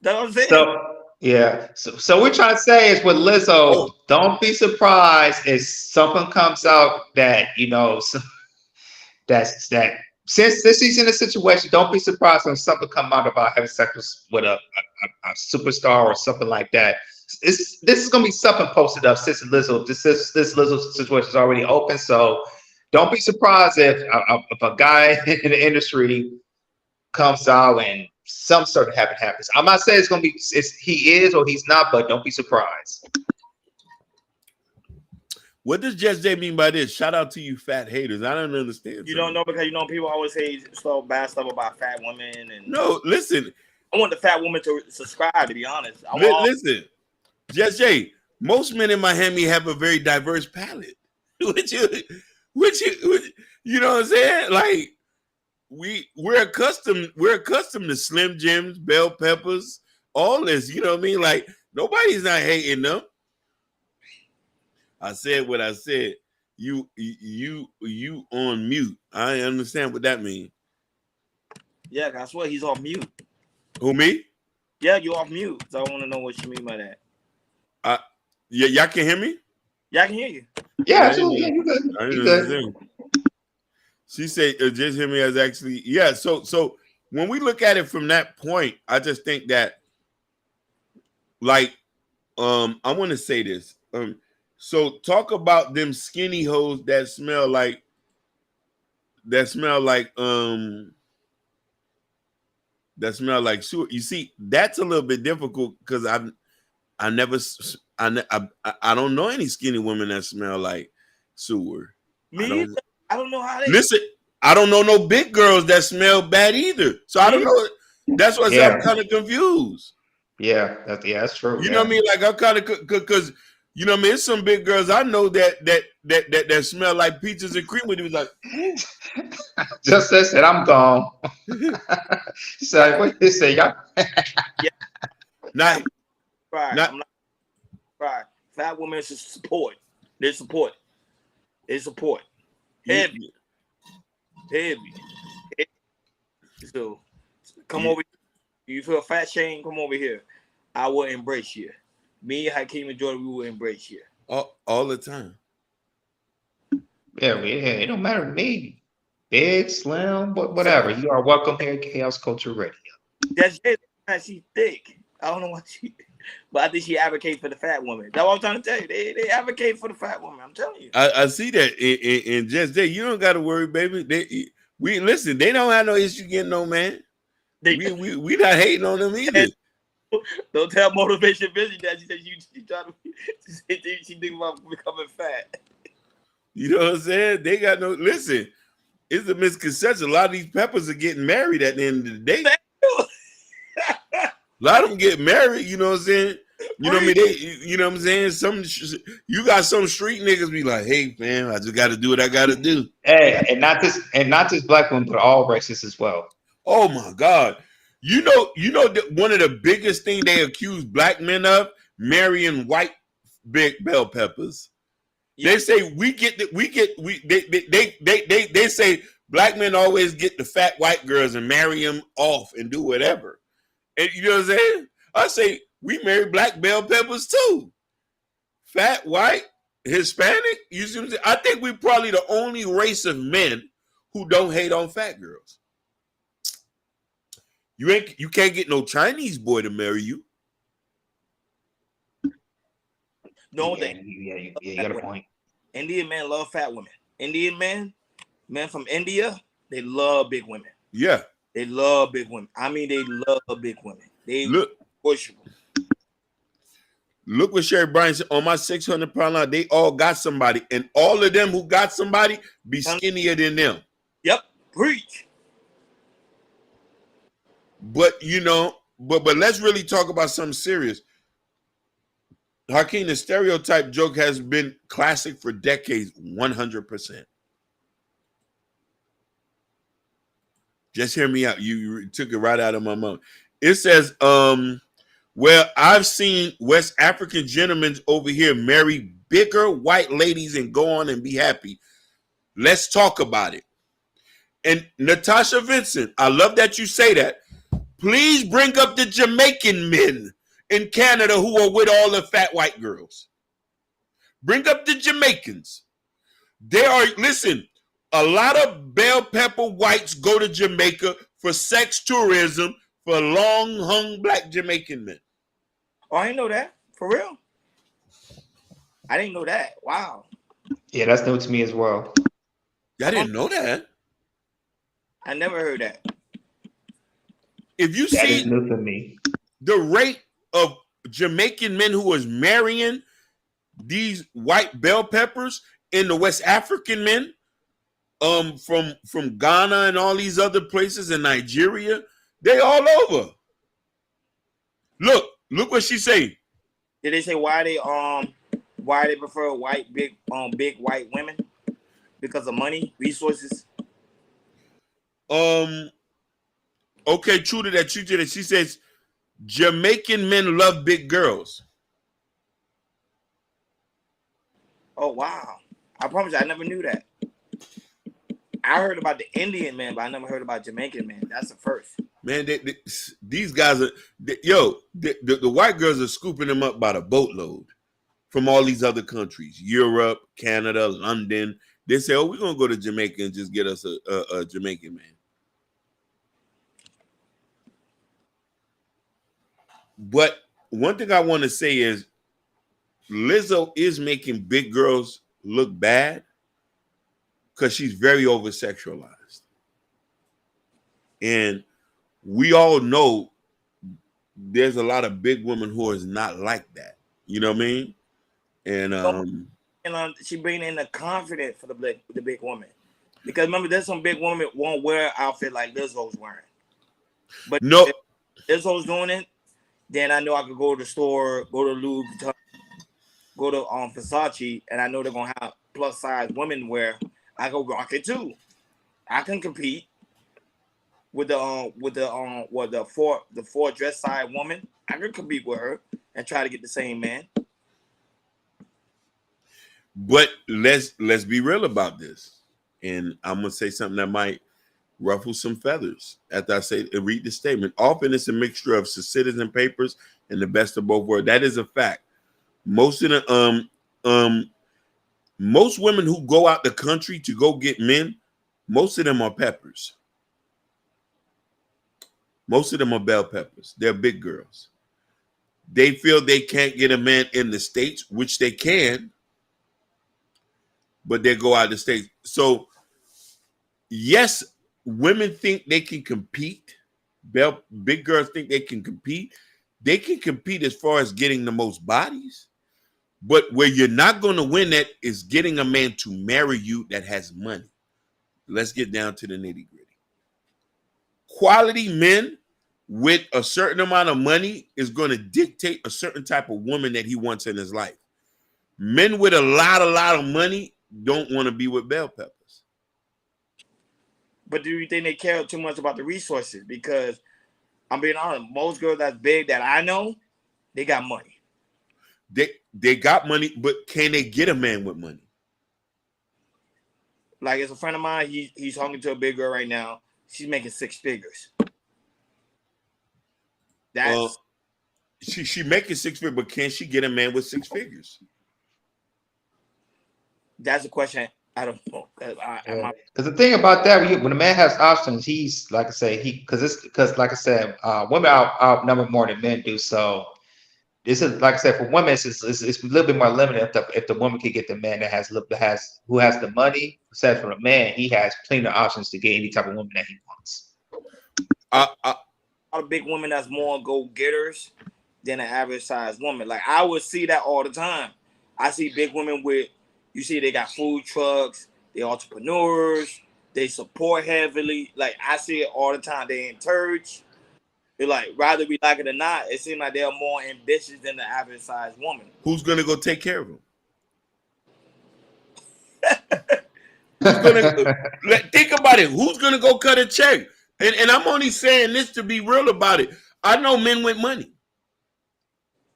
That's what I'm saying. So we're trying to say is with Lizzo, don't be surprised if something comes out that that since she's in a situation, don't be surprised when something come out about having sex with a superstar or something like that. This is gonna be something posted up since Lizzo. This Lizzo situation is already open, so don't be surprised if a guy in the industry comes out and some sort of happens. I'm not saying it's gonna be he is or he's not, but don't be surprised. What does Just J mean by this? Shout out to you fat haters. I don't understand. You don't know because people always say bad stuff about fat women and no. Listen, I want the fat woman to subscribe. To be honest, listen, Just J. Most men in Miami have a very diverse palate. Which you know what I'm saying? Like we're accustomed to Slim Jims, bell peppers, all this. You know what I mean? Like nobody's not hating them. I said what I said. You on mute. I understand what that means. Yeah, I swear he's off mute. Who, me? Yeah, you off mute. So I want to know what you mean by that. Yeah, y'all can hear me? Yeah, I can hear you. Yeah, absolutely. Yeah, you good. You good. She said, just hear me as actually, yeah. So when we look at it from that point, I just think that, like, I want to say this. So talk about them skinny hoes that smell like sewer. You see, that's a little bit difficult because I don't know any skinny women that smell like sewer. I don't know how they listen. I don't know no big girls that smell bad either. So I don't know. That's why I'm kind of confused. Yeah, that's true. You know what I mean? Like I'm kind of because you know what I mean. There's some big girls I know that smell like peaches and cream. When he was like, just said, I'm gone. He said, what did he say? Y'all? Yeah. Not right. Right. Fat women should support. They support. Heavy. So come over here. You feel fat shame? Come over here. I will embrace you. Me, Hakeem, and Jordan, we will embrace you. All the time. Yeah, it don't matter to me. Big, slim, whatever. You are welcome here at Chaos Culture Radio. That's it. She's thick. I don't know what but I think she advocates for the fat woman. That's what I'm trying to tell you. They advocate for the fat woman. I'm telling you. I see that in Just Day. You don't got to worry, baby. We listen. They don't have no issue getting no man. We not hating on them either. Don't tell Motivation Busy that she said she trying to she think about becoming fat. You know what I'm saying? They got no listen. It's a misconception. A lot of these peppers are getting married at the end of the day. A lot of them get married. You know what I'm saying? You know what I mean? You know what I'm saying? You got some street niggas be like, "Hey man, I just got to do what I got to do." Hey, and not just black women, but all races as well. Oh my God! You know one of the biggest thing they accuse black men of marrying white big bell peppers. Yeah. They say they say black men always get the fat white girls and marry them off and do whatever. And you know what I'm saying? I say we marry black bell peppers too. Fat, white, Hispanic. You see what I'm saying? I think we're probably the only race of men who don't hate on fat girls. You can't get no Chinese boy to marry you. No, you got a point. Indian men love fat women. Indian men from India, they love big women. Yeah. They love big women. I mean, they love big women. They push them. Look what Sherry Bryan said. On my 600-pound line, they all got somebody. And all of them who got somebody be skinnier than them. Yep. Preach. But, you know, but let's really talk about something serious. Hakeem, the stereotype joke has been classic for decades, 100%. Just hear me out. You took it right out of my mouth. It says, well, I've seen West African gentlemen over here marry bigger white ladies and go on and be happy. Let's talk about it. And Natasha Vincent, I love that you say that. Please bring up the Jamaican men in Canada who are with all the fat white girls. Bring up the Jamaicans. Listen, a lot of bell pepper whites go to Jamaica for sex tourism for long hung black Jamaican men. Oh, I didn't know that. For real? I didn't know that. Wow. Yeah, that's new to me as well. I didn't know that. I never heard that. If you that see is new to me. The rate of Jamaican men who was marrying these white bell peppers and the West African men from Ghana and all these other places in Nigeria, they all over. Look what she say. Did they say why they prefer white big white women? Because of money, resources. Okay, true to that. She says Jamaican men love big girls. Oh wow! I promise you, I never knew that. I heard about the Indian man, but I never heard about Jamaican man. That's the first. Man, these guys are the white girls are scooping them up by the boatload from all these other countries, Europe, Canada, London. They say, "Oh, we're gonna go to Jamaica and just get us a Jamaican man." But one thing I want to say is Lizzo is making big girls look bad because she's very over sexualized. And we all know there's a lot of big women who is not like that. You know what I mean? And she bringing in the confidence for the big woman. Because remember, there's some big women won't wear an outfit like Lizzo's wearing. But no, if Lizzo's doing it, then I know I could go to the store, go to Louis Vuitton, go to Versace, and I know they're gonna have plus size women wear. I go rock it too. I can compete with the four dress side woman. I can compete with her and try to get the same man. But let's be real about this, and I'm gonna say something that might ruffle some feathers after I say read the statement. Often it's a mixture of citizen papers and the best of both worlds. That is a fact. Most of the most women who go out the country to go get men, most of them are peppers. Most of them are bell peppers. They're big girls. They feel they can't get a man in the States, which they can, but they go out of the States. So yes, women think they can compete. Big girls think they can compete. They can compete as far as getting the most bodies. But where you're not going to win at is getting a man to marry you that has money. Let's get down to the nitty gritty. Quality men with a certain amount of money is going to dictate a certain type of woman that he wants in his life. Men with a lot of money don't want to be with bell peppers. But do you think they care too much about the resources? Because I'm being honest, most girls that's big that I know, they got money. They got money, but can they get a man with money? Like, as a friend of mine, he's talking to a big girl right now. She's making 6 figures. That's she making 6 figures, but can she get a man with 6 figures? That's a question I don't know. Because the thing about that, when a man has options, he's like I say, because like I said, women outnumber more than men do. So this is like I said, for women, it's a little bit more limited if the woman can get the man who has the money. Said for a man, he has plenty of options to get any type of woman that he wants. A lot of big women that's more go-getters than an average size woman. Like, I would see that all the time. I see big women you see they got food trucks, they entrepreneurs, they support heavily. Like, I see it all the time. They in church. They're like, rather we like it or not, it seems like they're more ambitious than the average size woman. Who's gonna go take care of them? Think about it. Who's gonna go cut a check? And I'm only saying this to be real about it. I know men with money.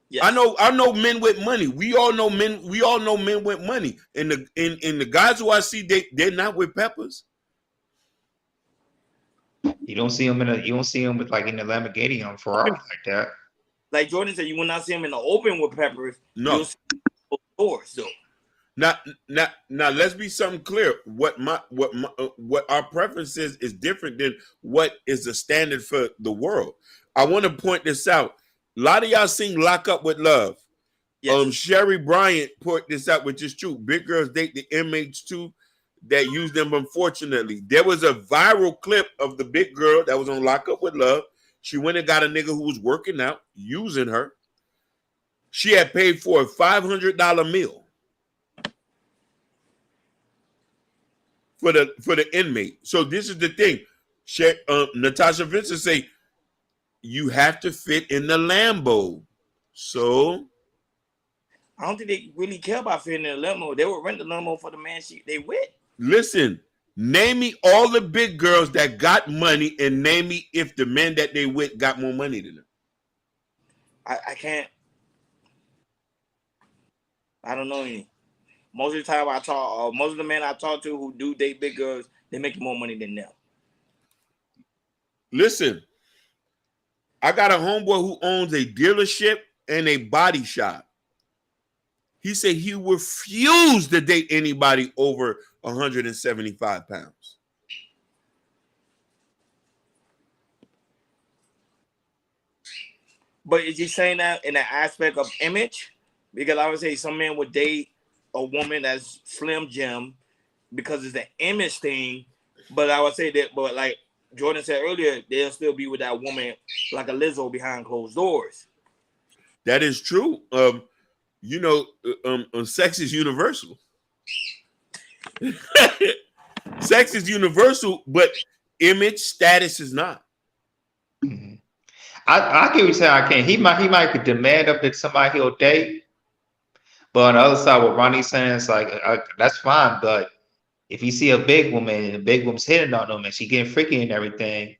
Yes. I know men with money. We all know men with money. And the guys who I see, they're not with peppers. You don't see them with like in the Lamborghini on Ferrari like that. Like Jordan said, you will not see them in the open with peppers. No. You'll see them stores though. Now let's be something clear. What our preference is different than what is the standard for the world. I want to point this out. A lot of y'all sing "Lock Up with Love." Yes. Sherry Bryant put this out, which is true. Big girls date the inmates too that use them. Unfortunately, there was a viral clip of the big girl that was on "Lock Up with Love." She went and got a nigga who was working out, using her. she had paid for a $500 meal for the inmate. So this is the thing. Natasha Vincent say you have to fit in the Lambo. So I don't think they really care about fitting in a limo. They would rent the limo for the man they with. listen, name me all the big girls that got money, and name me if the men that they with got more money than them. I can't. I don't know any. Most of the time most of the men I talk to who do date big girls, they make more money than them. Listen, I got a homeboy who owns a dealership and a body shop. He said he refused to date anybody over 175 pounds. But is he saying that in the aspect of image? Because I would say some men would date a woman that's Slim Jim because it's an image thing. But I would say that, but like Jordan said earlier, they'll still be with that woman like a Lizzo behind closed doors. That is true. Sex is universal. Sex is universal, but image status is not. Mm-hmm. I get what you're saying. I can't. He might could demand up that somebody he'll date, but on the other side, what Ronnie's saying is like that's fine. But if you see a big woman and the big woman's hitting on them and she getting freaky and everything,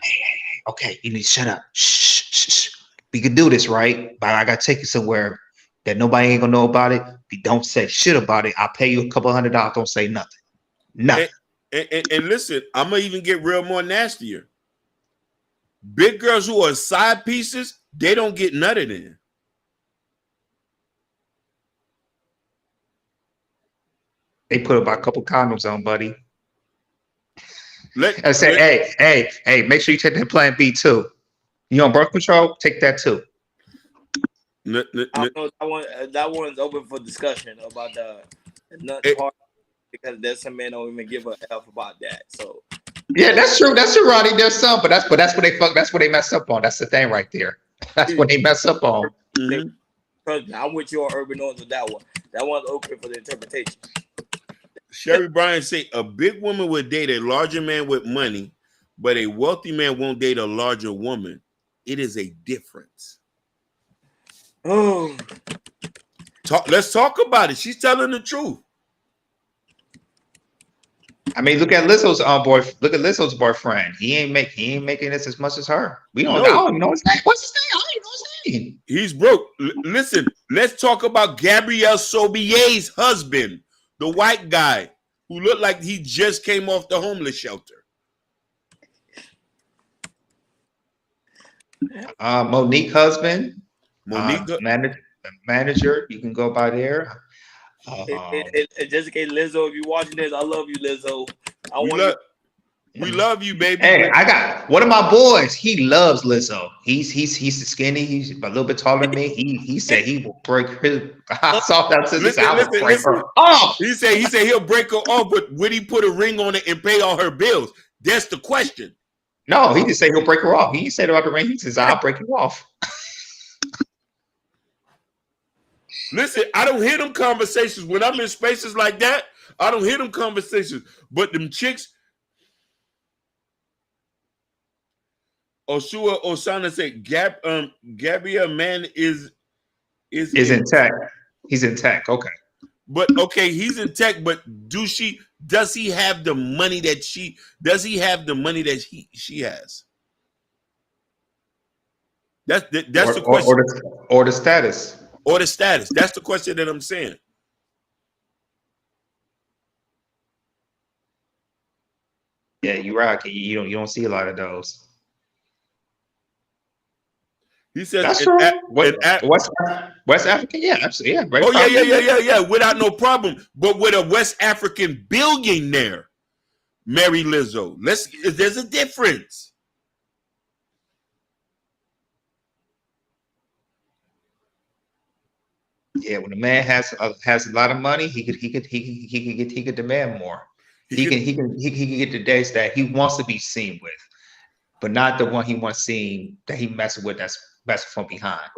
hey, okay, you need to shut up. Shh. We can do this, right? But I gotta take you somewhere that nobody ain't gonna know about it. If you don't say shit about it, I'll pay you a couple $100. Don't say nothing. Nothing. And listen, I'm gonna even get real more nastier. Big girls who are side pieces, they don't get nutted in. They put about a couple condoms on, buddy. I say, hey, make sure you take that Plan B too. You on birth control? Take that too. I don't know, that one's open for discussion about the nut part, because there's some men don't even give a F about that. So yeah, that's true. That's true, Ronnie. There's some, but that's what they fuck. That's what they mess up on. That's the thing right there. That's what they mess up on. Mm-hmm. I'm with you on urban norms with that one. That one's open for the interpretation. Sherry Bryan say a big woman would date a larger man with money, but a wealthy man won't date a larger woman. It is a difference. Oh, Let's talk about it. She's telling the truth. I mean, look at Lizzo's Look at Lizzo's boyfriend. He ain't making this as much as her. I don't even know his name. What's his name? I don't even know his name. He's broke. Listen, let's talk about Gabrielle Sobier's husband, the white guy who looked like he just came off the homeless shelter. Monique husband. Monique manager. You can go by there. Just in case, Lizzo, if you're watching this, I love you, Lizzo. We love you, baby. Hey, I got one of my boys. He loves Lizzo. He's skinny. He's a little bit taller than me. He said he will break his. I saw that since I will break her off. He said he'll break her off, but would he put a ring on it and pay all her bills? That's the question. No, he just said he'll break her off. He said about the ring. He says I'll break you off. Listen, I don't hear them conversations when I'm in spaces like that. I don't hear them conversations, but them chicks. Oshua Osana said, Gabrielle man is in tech. He's in tech. Okay, but okay, he's in tech. But does he have the money that she has? That's the question. Or the status. Or the status. That's the question that I'm saying. Yeah, you're right. You don't see a lot of those. He says that's West African, yeah, absolutely, yeah. Right. Oh yeah, without no problem. But with a West African billionaire, marry Lizzo. There's a difference. Yeah, when a man has a lot of money, he could demand more. He can get the dates that he wants to be seen with, but not the one he wants seen that he messes with that's from behind.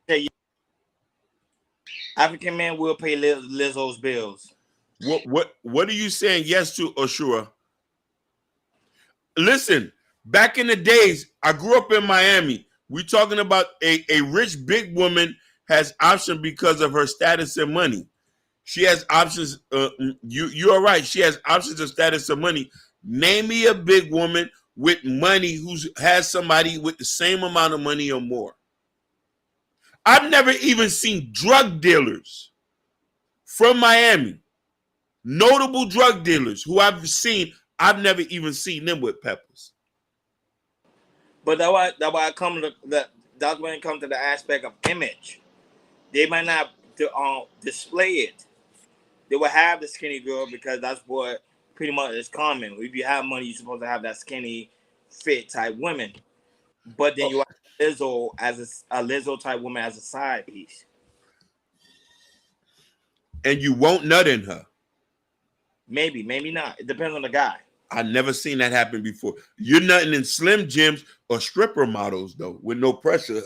Say African man will pay Lizzo's bills. What are you saying yes to, Ashura? Listen, back in the days, I grew up in Miami. We talking about a rich big woman has options because of her status and money. She has options. You are right. She has options of status and money. Name me a big woman with money who has somebody with the same amount of money or more. I've never even seen drug dealers from Miami, notable drug dealers who I've seen. I've never even seen them with peppers. But that's why I come to that's when it comes to the aspect of image. They might not display it. They will have the skinny girl because that's what pretty much is common. If you have money, you're supposed to have that skinny, fit type women. But then you have Lizzo as a Lizzo type woman as a side piece. And you won't nut in her. Maybe, maybe not. It depends on the guy. I've never seen that happen before. You're nutting in Slim Jims or stripper models, though, with no pressure.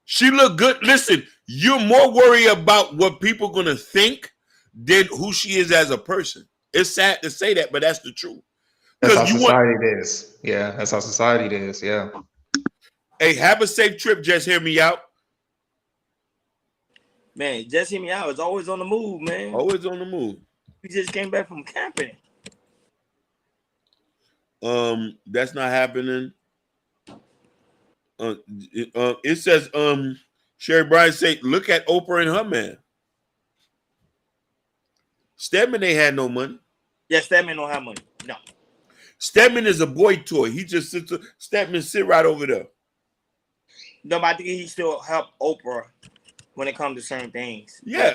She look good. Listen, you're more worried about what people are gonna think than who she is as a person. It's sad to say that, but that's the truth. That's how society is. Yeah, that's how society is. Yeah. Hey, have a safe trip. Just hear me out. Man, just hear me out. It's always on the move, man. Always on the move. We just came back from camping. That's not happening. It says, Sherry Bryan say, look at Oprah and her man. Stedman ain't had no money. Yeah, Stedman don't have money. No. Stedman is a boy toy. He just sits. Stedman sit right over there. No, but I think he still help Oprah when it comes to certain things. Yeah.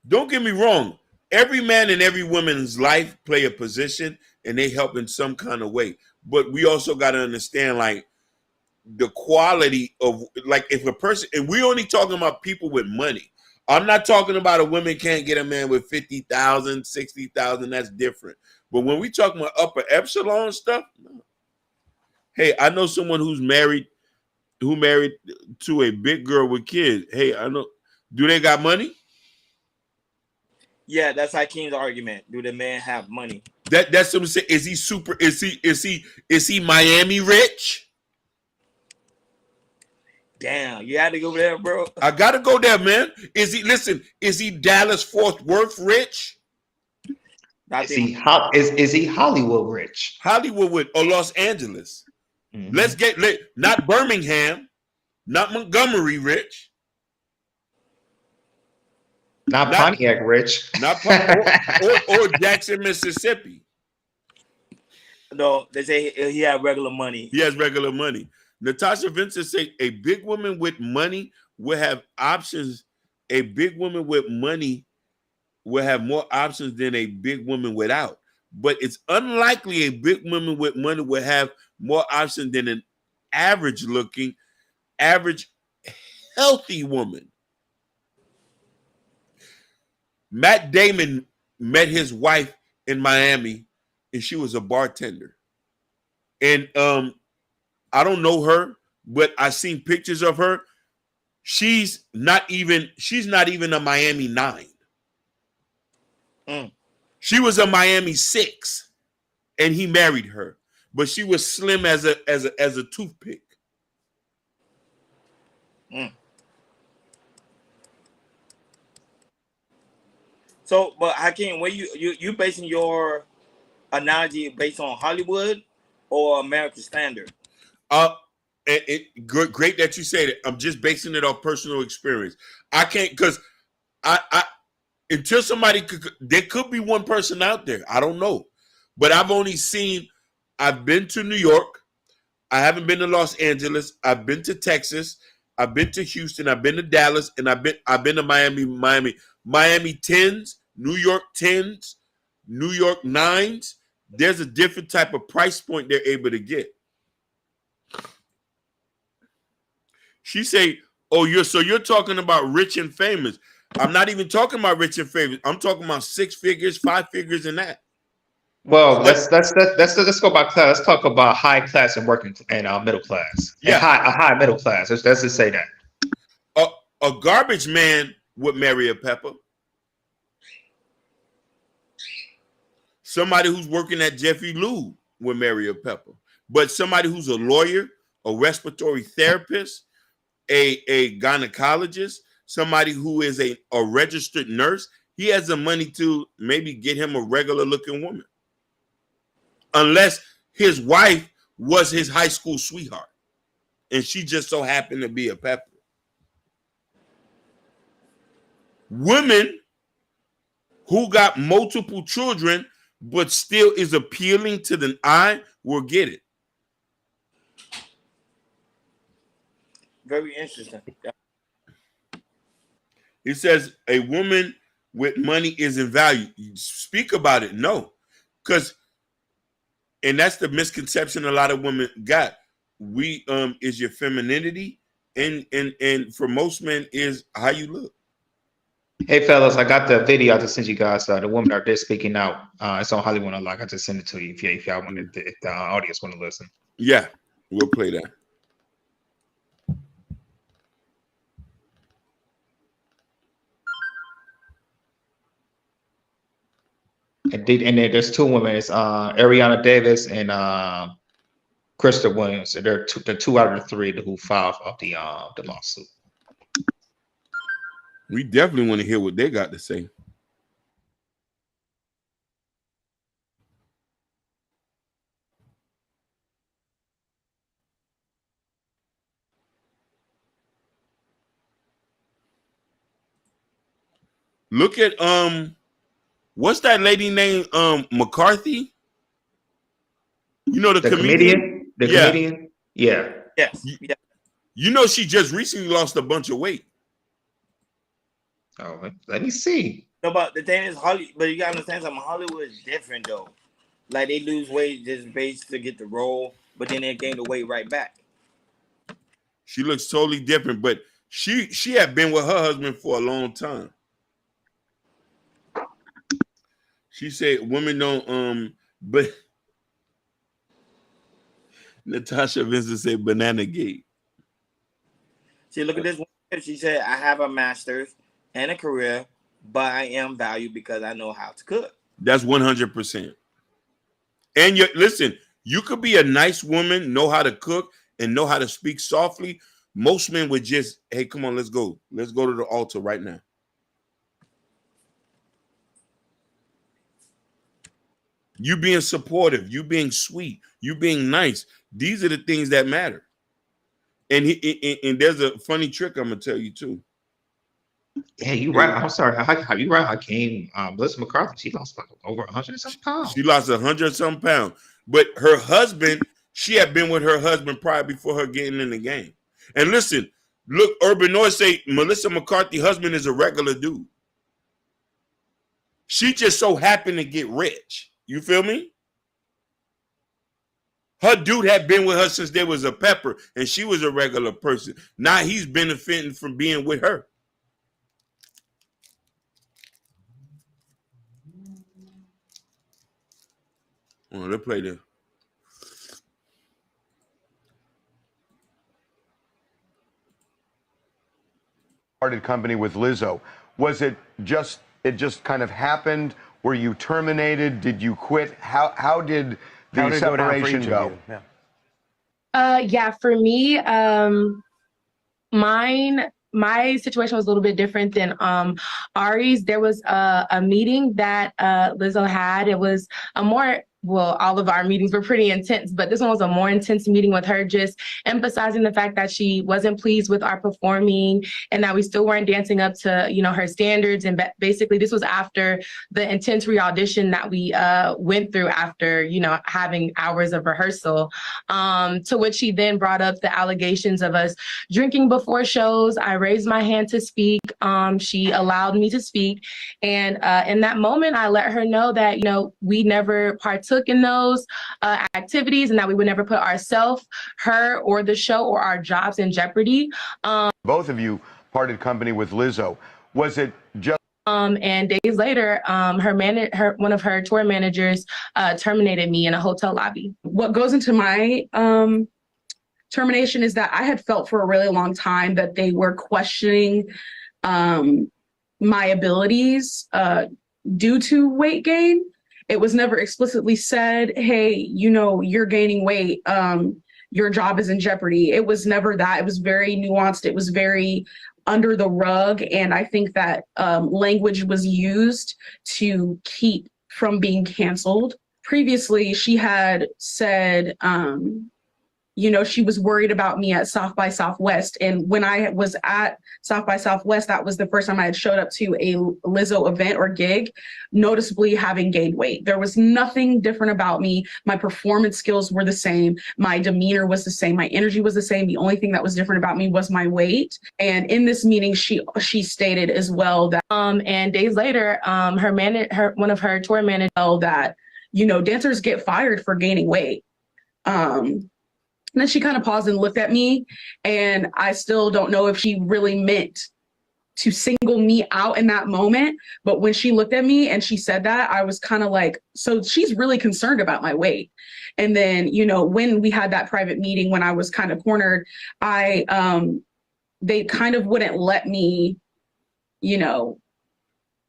Don't get me wrong. Every man and every woman's life play a position and they help in some kind of way. But we also got to understand, like, the quality of, like, if a person, and we're only talking about people with money. I'm not talking about a woman can't get a man with 50,000, 60,000. That's different. But when we talking about upper epsilon stuff, no. Hey, I know someone who married to a big girl with kids. Hey, I know. Do they got money? Yeah, that's Hakeem's argument. Do the man have money? That's what I'm saying. Is he super? Is he Miami rich? Damn, you had to go there, bro. I gotta go there, man. Is he Dallas Fort Worth rich? Is he Hollywood rich? Hollywood or Los Angeles? Mm-hmm. Let's get not Birmingham, not Montgomery rich. Not Pontiac rich. Not or Jackson, Mississippi. No, they say he had regular money. He has regular money. Natasha Vincent say a big woman with money will have options. A big woman with money will have more options than a big woman without. But it's unlikely a big woman with money will have more options than an average healthy woman. Matt Damon met his wife in Miami, and she was a bartender. And I don't know her, but I've seen pictures of her. She's not even a Miami 9. She was a Miami 6, and he married her. But she was slim as a toothpick. So, but Hakeem, where you basing your analogy based on Hollywood or American standard? Great that you say that. I'm just basing it off personal experience. I can't, because I until somebody there could be one person out there. I don't know, but I've been to New York. I haven't been to Los Angeles. I've been to Texas. I've been to Houston. I've been to Dallas, and I've been to Miami 10s, New York 10s, New York 9s. There's a different type of price point they're able to get. She say, "Oh, you're talking about rich and famous." I'm not even talking about rich and famous. I'm talking about 6 figures, 5 figures, and that. Well, But let's go by class. Let's talk about high class and working and middle class and yeah, a high middle class. Let's just say that. a, a garbage man would marry a pepper. Somebody who's working at Jeffrey Lube would marry a pepper. But somebody who's a lawyer, a respiratory therapist, a gynecologist, somebody who is a registered nurse, he has the money to maybe get him a regular looking woman. Unless his wife was his high school sweetheart and she just so happened to be a pepper. Women who got multiple children but still is appealing to the eye will get it. Very interesting. Yeah. It says a woman with money is in value. You speak about it. No. And that's the misconception a lot of women got. We is your femininity, and for most men is how you look. Hey fellas, I got the video I just sent you guys. The women are there speaking out. It's on Hollywood Unlocked. I just sent it to you if y'all want if the audience want to listen. Yeah, we'll play that. And then there's two women. It's Ariana Davis and Krista Williams. They're two out of the three who filed of the lawsuit. We definitely want to hear what they got to say. Look at what's that lady named McCarthy? You know the comedian? The comedian? Yeah. Yes. Yeah. You know she just recently lost a bunch of weight. Oh, let me see. No, but the thing is, but you gotta understand something. Hollywood is different though. Like they lose weight just based to get the role, but then they gain the weight right back. She looks totally different, but she had been with her husband for a long time. She said women don't but Natasha Vincent said banana gate. See, look at this one. She said, I have a master's and a career, but I am valued because I know how to cook. That's 100%. And listen, you could be a nice woman, know how to cook, and know how to speak softly. Most men would just, hey, come on, let's go. Let's go to the altar right now. You being supportive, you being sweet, you being nice. These are the things that matter. And there's a funny trick I'm gonna tell you too. Yeah, you're right. I'm sorry. You're right. Melissa McCarthy, she lost like over 100-some pounds. She lost 100-some pounds. But her husband, she had been with her husband prior before her getting in the game. And listen, look, Urban Noise say Melissa McCarthy's husband is a regular dude. She just so happened to get rich. You feel me? Her dude had been with her since there was a pepper, and she was a regular person. Now he's benefiting from being with her. Oh, let's play this. Started company with Lizzo. Was it just kind of happened? Were you terminated? Did you quit? How did the separation go? Yeah, for me, my situation was a little bit different than Ari's. There was a meeting that Lizzo had. It was a more all of our meetings were pretty intense, but this one was a more intense meeting with her, just emphasizing the fact that she wasn't pleased with our performing and that we still weren't dancing up to, her standards. And basically this was after the intense re-audition that we went through after, having hours of rehearsal, to which she then brought up the allegations of us drinking before shows. I raised my hand to speak. She allowed me to speak. And in that moment, I let her know that, we never partook in those activities and that we would never put ourselves, her, or the show or our jobs in jeopardy. Both of you parted company with Lizzo. Was it just And days later, one of her tour managers terminated me in a hotel lobby. What goes into my termination is that I had felt for a really long time that they were questioning my abilities due to weight gain. It was never explicitly said, hey, you're gaining weight. Your job is in jeopardy. It was never that. It was very nuanced. It was very under the rug. And I think that language was used to keep from being canceled. Previously, she had said, she was worried about me at South by Southwest. And when I was at South by Southwest, that was the first time I had showed up to a Lizzo event or gig, noticeably having gained weight. There was nothing different about me. My performance skills were the same. My demeanor was the same. My energy was the same. The only thing that was different about me was my weight. And in this meeting, she stated as well that, and days later, one of her tour managers told that, dancers get fired for gaining weight. And then she kind of paused and looked at me, and I still don't know if she really meant to single me out in that moment. But when she looked at me and she said that, I was kind of like, so she's really concerned about my weight. And then, when we had that private meeting, when I was kind of cornered, they kind of wouldn't let me,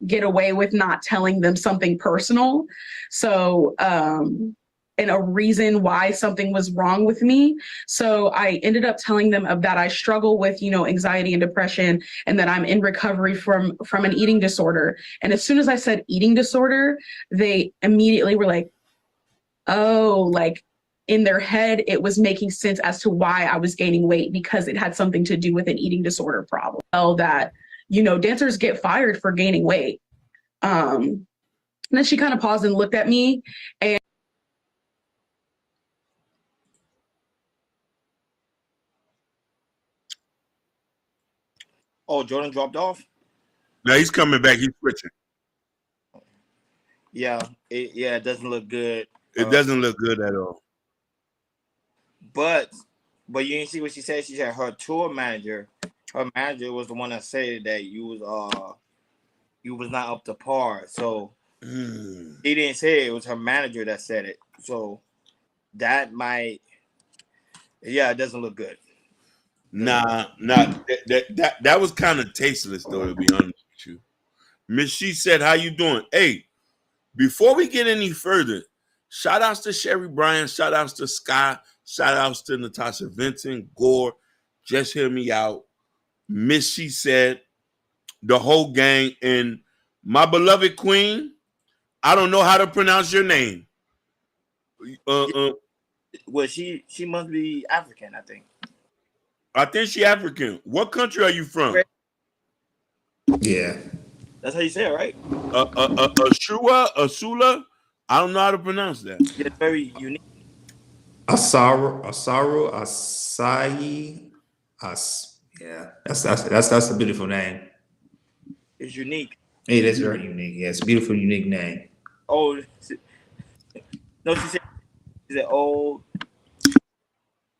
get away with not telling them something personal. So, and a reason why something was wrong with me. So I ended up telling them that I struggle with, anxiety and depression, and that I'm in recovery from an eating disorder. And as soon as I said eating disorder, they immediately were like, oh, like in their head, it was making sense as to why I was gaining weight, because it had something to do with an eating disorder problem. Well, that, dancers get fired for gaining weight. And then she kind of paused and looked at me, and Oh, Jordan dropped off? No, he's coming back. He's switching. Yeah, it doesn't look good. It doesn't look good at all. But you didn't see what she said. She said her manager was the one that said that you was not up to par. So he didn't say it was her manager that said it. So that might, it doesn't look good. Nah, that was kind of tasteless, though, to be honest with you. Miss She said, how you doing? Hey, before we get any further, shout outs to Sherry Bryan, shout outs to Scott, shout outs to Natasha Vincent, Gore, Just Hear Me Out, Miss She Said, the whole gang, and my beloved queen. I don't know how to pronounce your name. Well, she must be African, I think. I think she African. What country are you from? Yeah. That's how you say it, right? Asula? I don't know how to pronounce that. It's very unique. Asayi. Yeah. That's a beautiful name. It's unique. It is very unique. Yeah, it's a beautiful, unique name. Oh, no, she said old.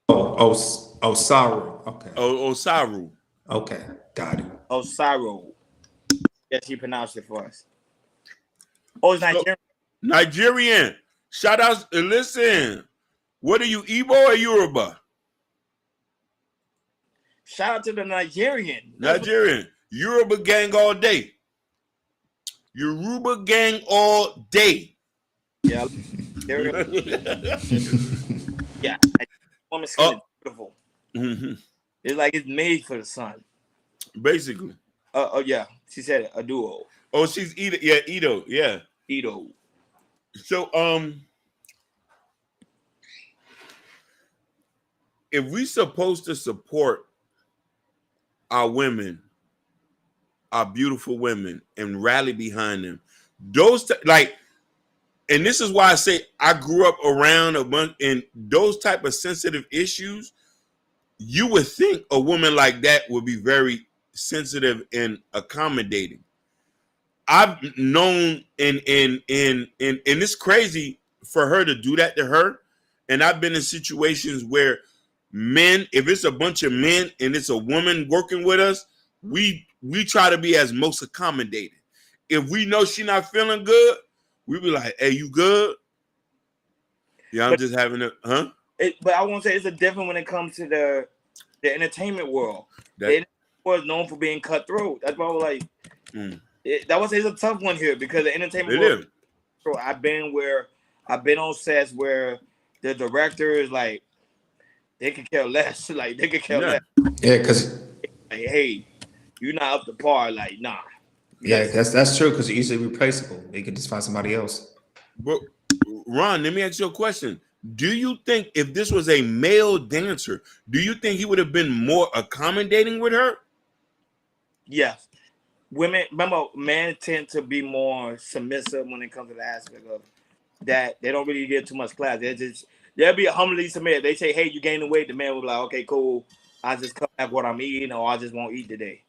Osaru. Okay. Osaru. Okay, got it. Osaru. Yes, she pronounced it for us. Oh, it's Nigerian. Nigerian. Shout out. Listen, what are you, Igbo or Yoruba? Shout out to the Nigerian. Nigerian. Yoruba gang all day. Yoruba gang all day. Yeah. Yeah. Woman's skin is beautiful. Mm-hmm. It's like it's made for the sun. Basically. Yeah. She said a duo. Oh, she's Ito. Yeah, Ito. Yeah. Ito. So, if we supposed to support our women, our beautiful women, and rally behind them, and this is why I say I grew up around a bunch in those type of sensitive issues. You would think a woman like that would be very sensitive and accommodating. I've known and it's crazy for her to do that to her. And I've been in situations where men, if it's a bunch of men and it's a woman working with us, we try to be as most accommodating. if we know she not feeling good, we be like, "Hey, you good?" Yeah, I'm just having But I won't say it's a different when it comes to the entertainment world. The entertainment world is known for being cutthroat. That's why I was like, that was it's a tough one here because the entertainment world. I've been on sets where the director is like, they could care less. Like they could care less. Yeah, because like, hey, you're not up to par. Like, nah. Yeah, that's true because you're easily replaceable. They could just find somebody else. But Ron, let me ask you a question. Do you think if this was a male dancer, do you think he would have been more accommodating with her? Yes. Women, remember, men tend to be more submissive when it comes to the aspect of that. They don't really get too much class. They'll be humbly submissive. They say, hey, you gaining weight. The man will be like, okay, cool. I just cut back what I'm eating, or I just won't eat today.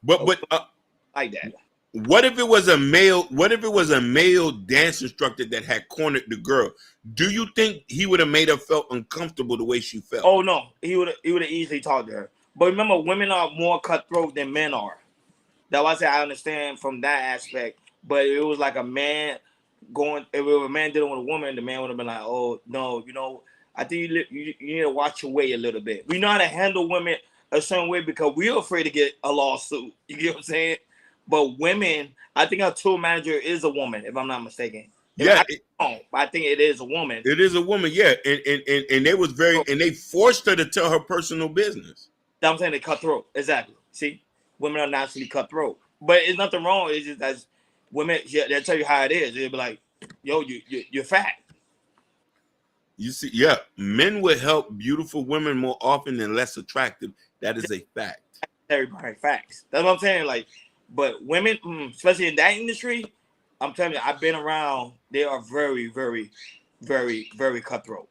But like that. What if it was a male? What if it was a male dance instructor that had cornered the girl? Do you think he would have made her feel uncomfortable the way she felt? Oh no, he would have easily talked to her. But remember, women are more cutthroat than men are. That's why I say I understand from that aspect. But it was like a man if it was a man dealing with a woman, the man would have been like, "Oh no, I think you need to watch your way a little bit. We know how to handle women a certain way because we're afraid to get a lawsuit. You get what I'm saying? But women, I think our tour manager is a woman, if I'm not mistaken. I think it is a woman. It is a woman, yeah. And they was and they forced her to tell her personal business. That's what I'm saying, they cutthroat. Exactly. See, women are naturally cutthroat. But it's nothing wrong. It's just as women, they'll tell you how it is. They'll be like, yo, you're fat. You see, yeah, men will help beautiful women more often than less attractive. That is a fact. Everybody facts. That's what I'm saying. Like, but women, especially in that industry, I'm telling you, I've been around. They are very, very, very, very cutthroat.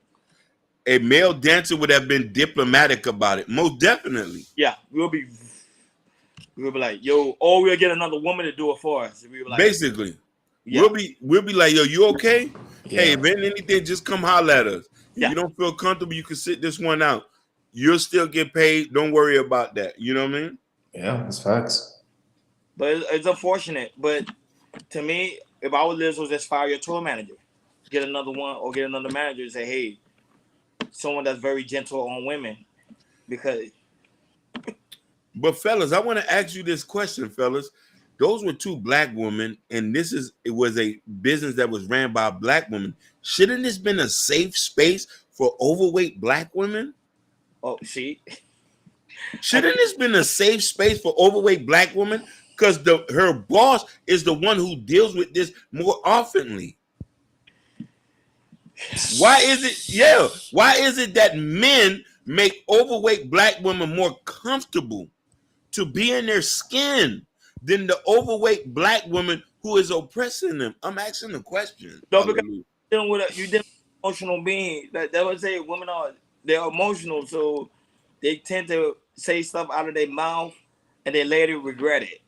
A male dancer would have been diplomatic about it, most definitely. Yeah, we'll be like, yo, or we'll get another woman to do it for us. We'll be like, basically, we'll be like, yo, you okay? Yeah. Hey, if anything, just come holler at us. If Yeah. you don't feel comfortable, you can sit this one out. You'll still get paid. Don't worry about that. You know what I mean? Yeah, that's facts. But it's unfortunate. But to me, if I was Lizzo, just fire your tour manager, get another one, or get another manager and say, hey, someone that's very gentle on women, because. But fellas, I want to ask you this question, fellas. Those were two black women, and it was a business that was ran by a black woman. Shouldn't this been a safe space for overweight black women? Oh, see. Shouldn't this been a safe space for overweight black women? Because her boss is the one who deals with this more oftenly. Why is it? Yeah. Why is it that men make overweight black women more comfortable to be in their skin than the overweight black woman who is oppressing them? I'm asking the question. No, because you're dealing with an emotional being. That would say women they're emotional, so they tend to say stuff out of their mouth and they later regret it.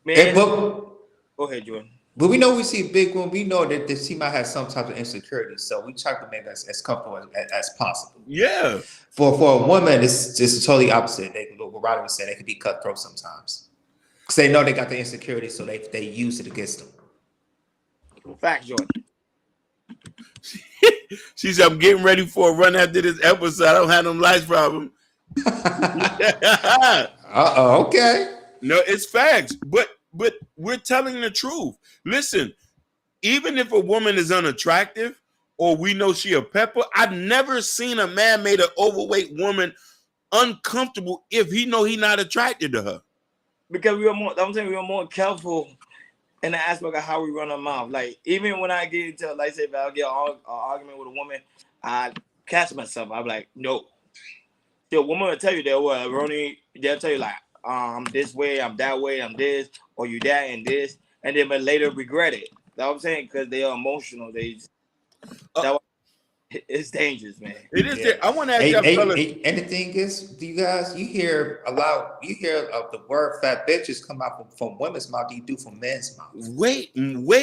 Man, go ahead, Jordan. But we know we see big one. We know that she might have some type of insecurity, so we try to make that as comfortable as possible. Yeah. For a woman, it's just totally opposite. What Roddy was saying, they could be cutthroat sometimes because they know they got the insecurity, so they use it against them. Fact, Jordan. She said, "I'm getting ready for a run after this episode. I don't have no life problem." Okay. No, it's facts, but we're telling the truth. Listen, even if a woman is unattractive or we know she a pepper, I've never seen a man made an overweight woman uncomfortable if he know he not attracted to her. Because we are more careful in the aspect of how we run our mouth. Like, even when I get into, like, say, if I get an argument with a woman, I catch myself. I'm like, no. The woman will tell you that, well, Ronnie, they'll tell you, like, I'm this way, I'm that way, I'm this, or you that and this, and then but later regret it. That's what I'm saying, because they are emotional. It's dangerous, man. It is. Yeah. I want to ask y'all fellas. And the thing is, do you guys, you hear of the word fat bitches come out from women's mouth, you do from men's mouth. Way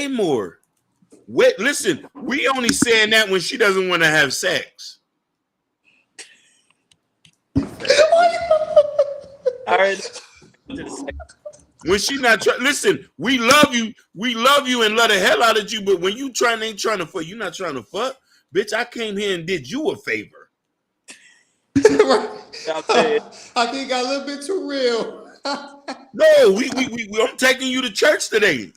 more. Listen, we only saying that when she doesn't want to have sex. All right. When she not trying, listen, we love you and love the hell out of you, but when you ain't trying to fuck, you not trying to fuck, bitch. I came here and did you a favor. I'm saying, I think it got a little bit too real. No, I'm taking you to church today.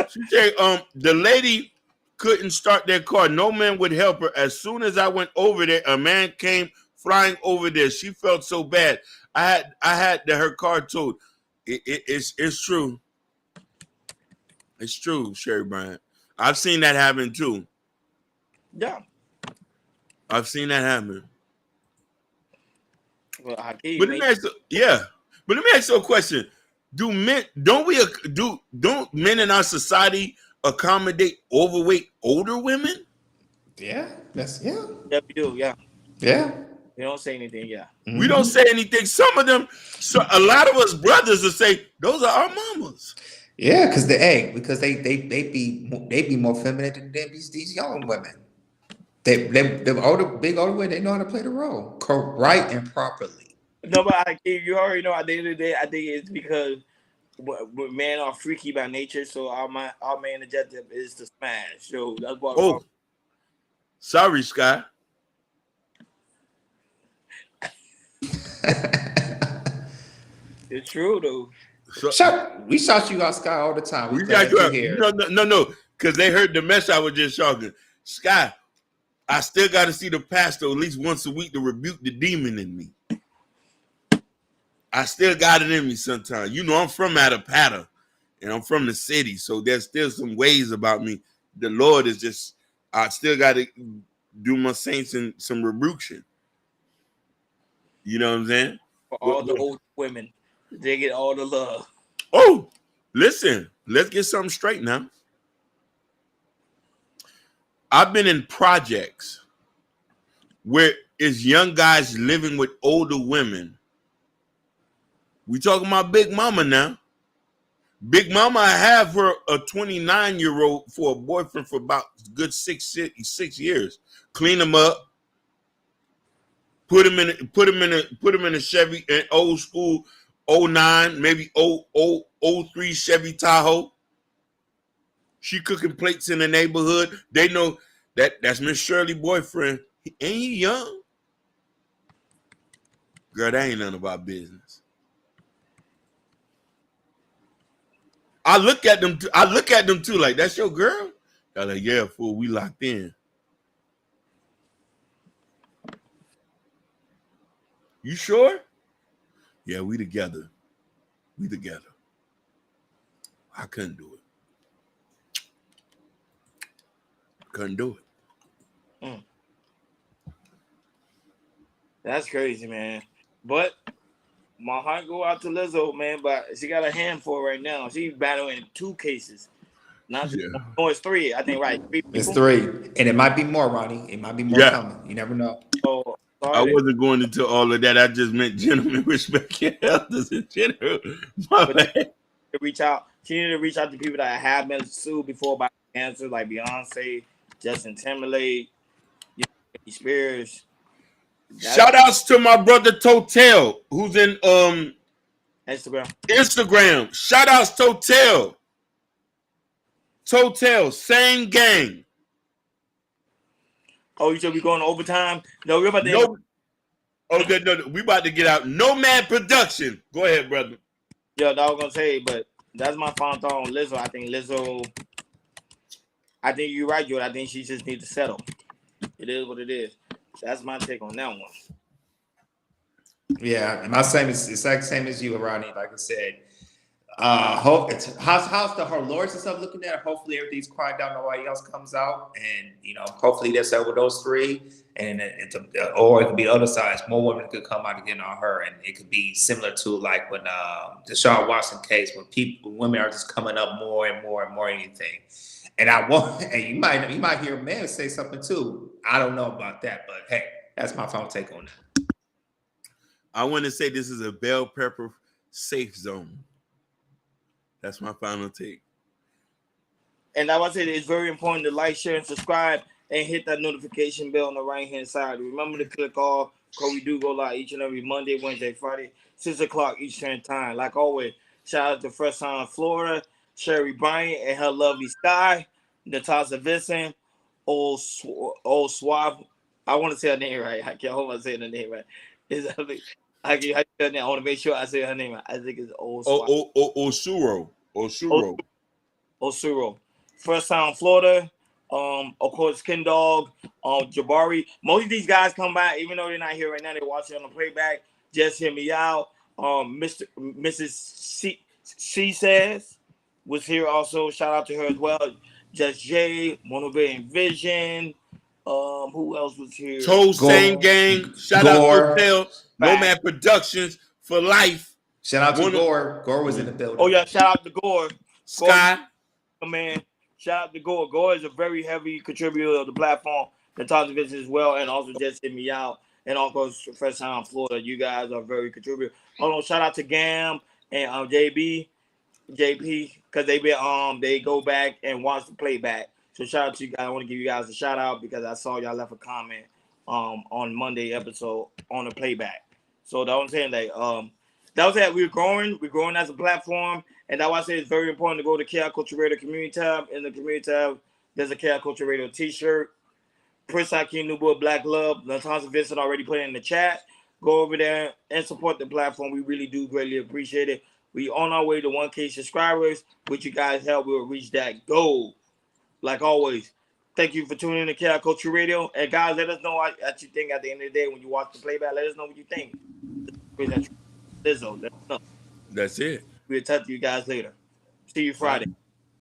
She said, the lady couldn't start their car. No man would help her. As soon as I went over there, a man came flying over there. She felt so bad. I had her car towed. It's true. It's true, Sherry Bryant. I've seen that happen too. yeah. I've seen that happen. Well, Hakeem, But let me ask you a question. Don't men in our society accommodate overweight older women? Yeah. Yeah, we do. Yeah. Yeah. We don't say anything. Yeah. We don't say anything. Some of them, a lot of us brothers will say, those are our mamas. Yeah, because they be more feminine than these young women. They big older women, they know how to play the role right and properly. No, but Hakeem, you already know at the end of the day, I think it's because men are freaky by nature, so our main objective is to smash. So that's why. Oh, sorry, Sky. It's true though. We shout you out, Sky, all the time. We got you out. No, because they heard the mess I was just talking. Sky, I still got to see the pastor at least once a week to rebuke the demon in me. I still got it in me sometimes. You know, I'm from Attapata, and I'm from the city, so there's still some ways about me. The Lord is just, I still got to do my saints and some rebuction. You know what I'm saying? For all the old women, they get all the love. Oh, listen, let's get something straight now. I've been in projects where it's young guys living with older women. We talking about Big Mama now. Big Mama, I have her a 29-year-old for a boyfriend for about good six years. Clean him up, put him in a Chevy, an old school 09, maybe 03 Chevy Tahoe. She cooking plates in the neighborhood. They know that's Miss Shirley boyfriend. Ain't he young? Girl, that ain't none of our business. I look at them too, like, that's your girl? They're like, yeah, fool, we locked in. You sure? Yeah, we together. I couldn't do it. Couldn't do it. That's crazy, man. But my heart go out to Lizzo, man. But she got a handful right now. She's battling 2 cases. It's 3. I think, right? 3 people? It's 3, and it might be more, Ronnie. It might be more coming. You never know. So I wasn't going into all of that. I just meant gentlemen respect your elders in general. Reach out. She needed to reach out to people that have been sued before by cancer, like Beyonce, Justin Timberlake, Spears. Shout outs to my brother Totel, who's in Instagram. Shout outs Totel, same gang. Oh, you should be going to overtime? No, we're about to no, we about to get out. Nomad Production. Go ahead, brother. Yeah, I was gonna say, but that's my final thought on Lizzo. I think you're right, Jordan. I think she just needs to settle. It is what it is. That's my take on that one. Yeah, and my same is exact same as you, Ronnie. Like I said, how's her lawyers and stuff looking at it? Hopefully everything's quiet down, nobody else comes out, and hopefully they're set with those 3, and or it could be the other side. More women could come out again on her, and it could be similar to like when the Deshaun Watson case, when women are just coming up more and more and more anything. And you might hear a man say something too. I don't know about that, but hey, that's my final take on that. I want to say this is a bell pepper safe zone. That's my final take. And I want to say that it's very important to like, share, and subscribe, and hit that notification bell on the right-hand side. Remember to click all because we do go live each and every Monday, Wednesday, Friday, 6 o'clock Eastern time. Like always, shout out to First Time Florida, Sherry Bryant and her lovely Sky, Natasha Vincent, old Suave. I want to say her name right. I can't hold on saying her name right. I want to make sure I say her name right. I think it's old Suave. Osuro. Osuro. First Time Florida. Of course, Ken Dog, Jabari. Most of these guys come by, even though they're not here right now, they're watching on the playback. Just hear me out. Mrs. C says was here also. Shout out to her as well. Just Jay, Monovating Vision. Who else was here? Toast Same Gang. Shout Gore. out Hotel. Nomad Productions for life. Shout out to Gore. Gore was in the building. Oh yeah, shout out to Gore. Sky. Gore, man. Shout out to Gore. Gore is a very heavy contributor of the platform. Natasha Vincent as well, and also just hit me out. And also First Time Florida. You guys are very contributor. Shout out to Gam and JP, because they go back and watch the playback. So shout out to you guys. I want to give you guys a shout out because I saw y'all left a comment on Monday episode on the playback. So that was saying that was that we're growing as a platform, and that's why I say it's very important to go to Chaos Culture Radio community tab. In the community tab, there's a Chaos Culture Radio t-shirt. Prince Hakeem New Boy Black Love, Natasha Vincent already put it in the chat. Go over there and support the platform. We really do greatly appreciate it. We on our way to 1K subscribers. With you guys' help, we will reach that goal. Like always, thank you for tuning in to Chaos Culture Radio. And guys, let us know what you think at the end of the day when you watch the playback. Let us know what you think. Lizzo, let us know. That's it. We'll talk to you guys later. See you Friday.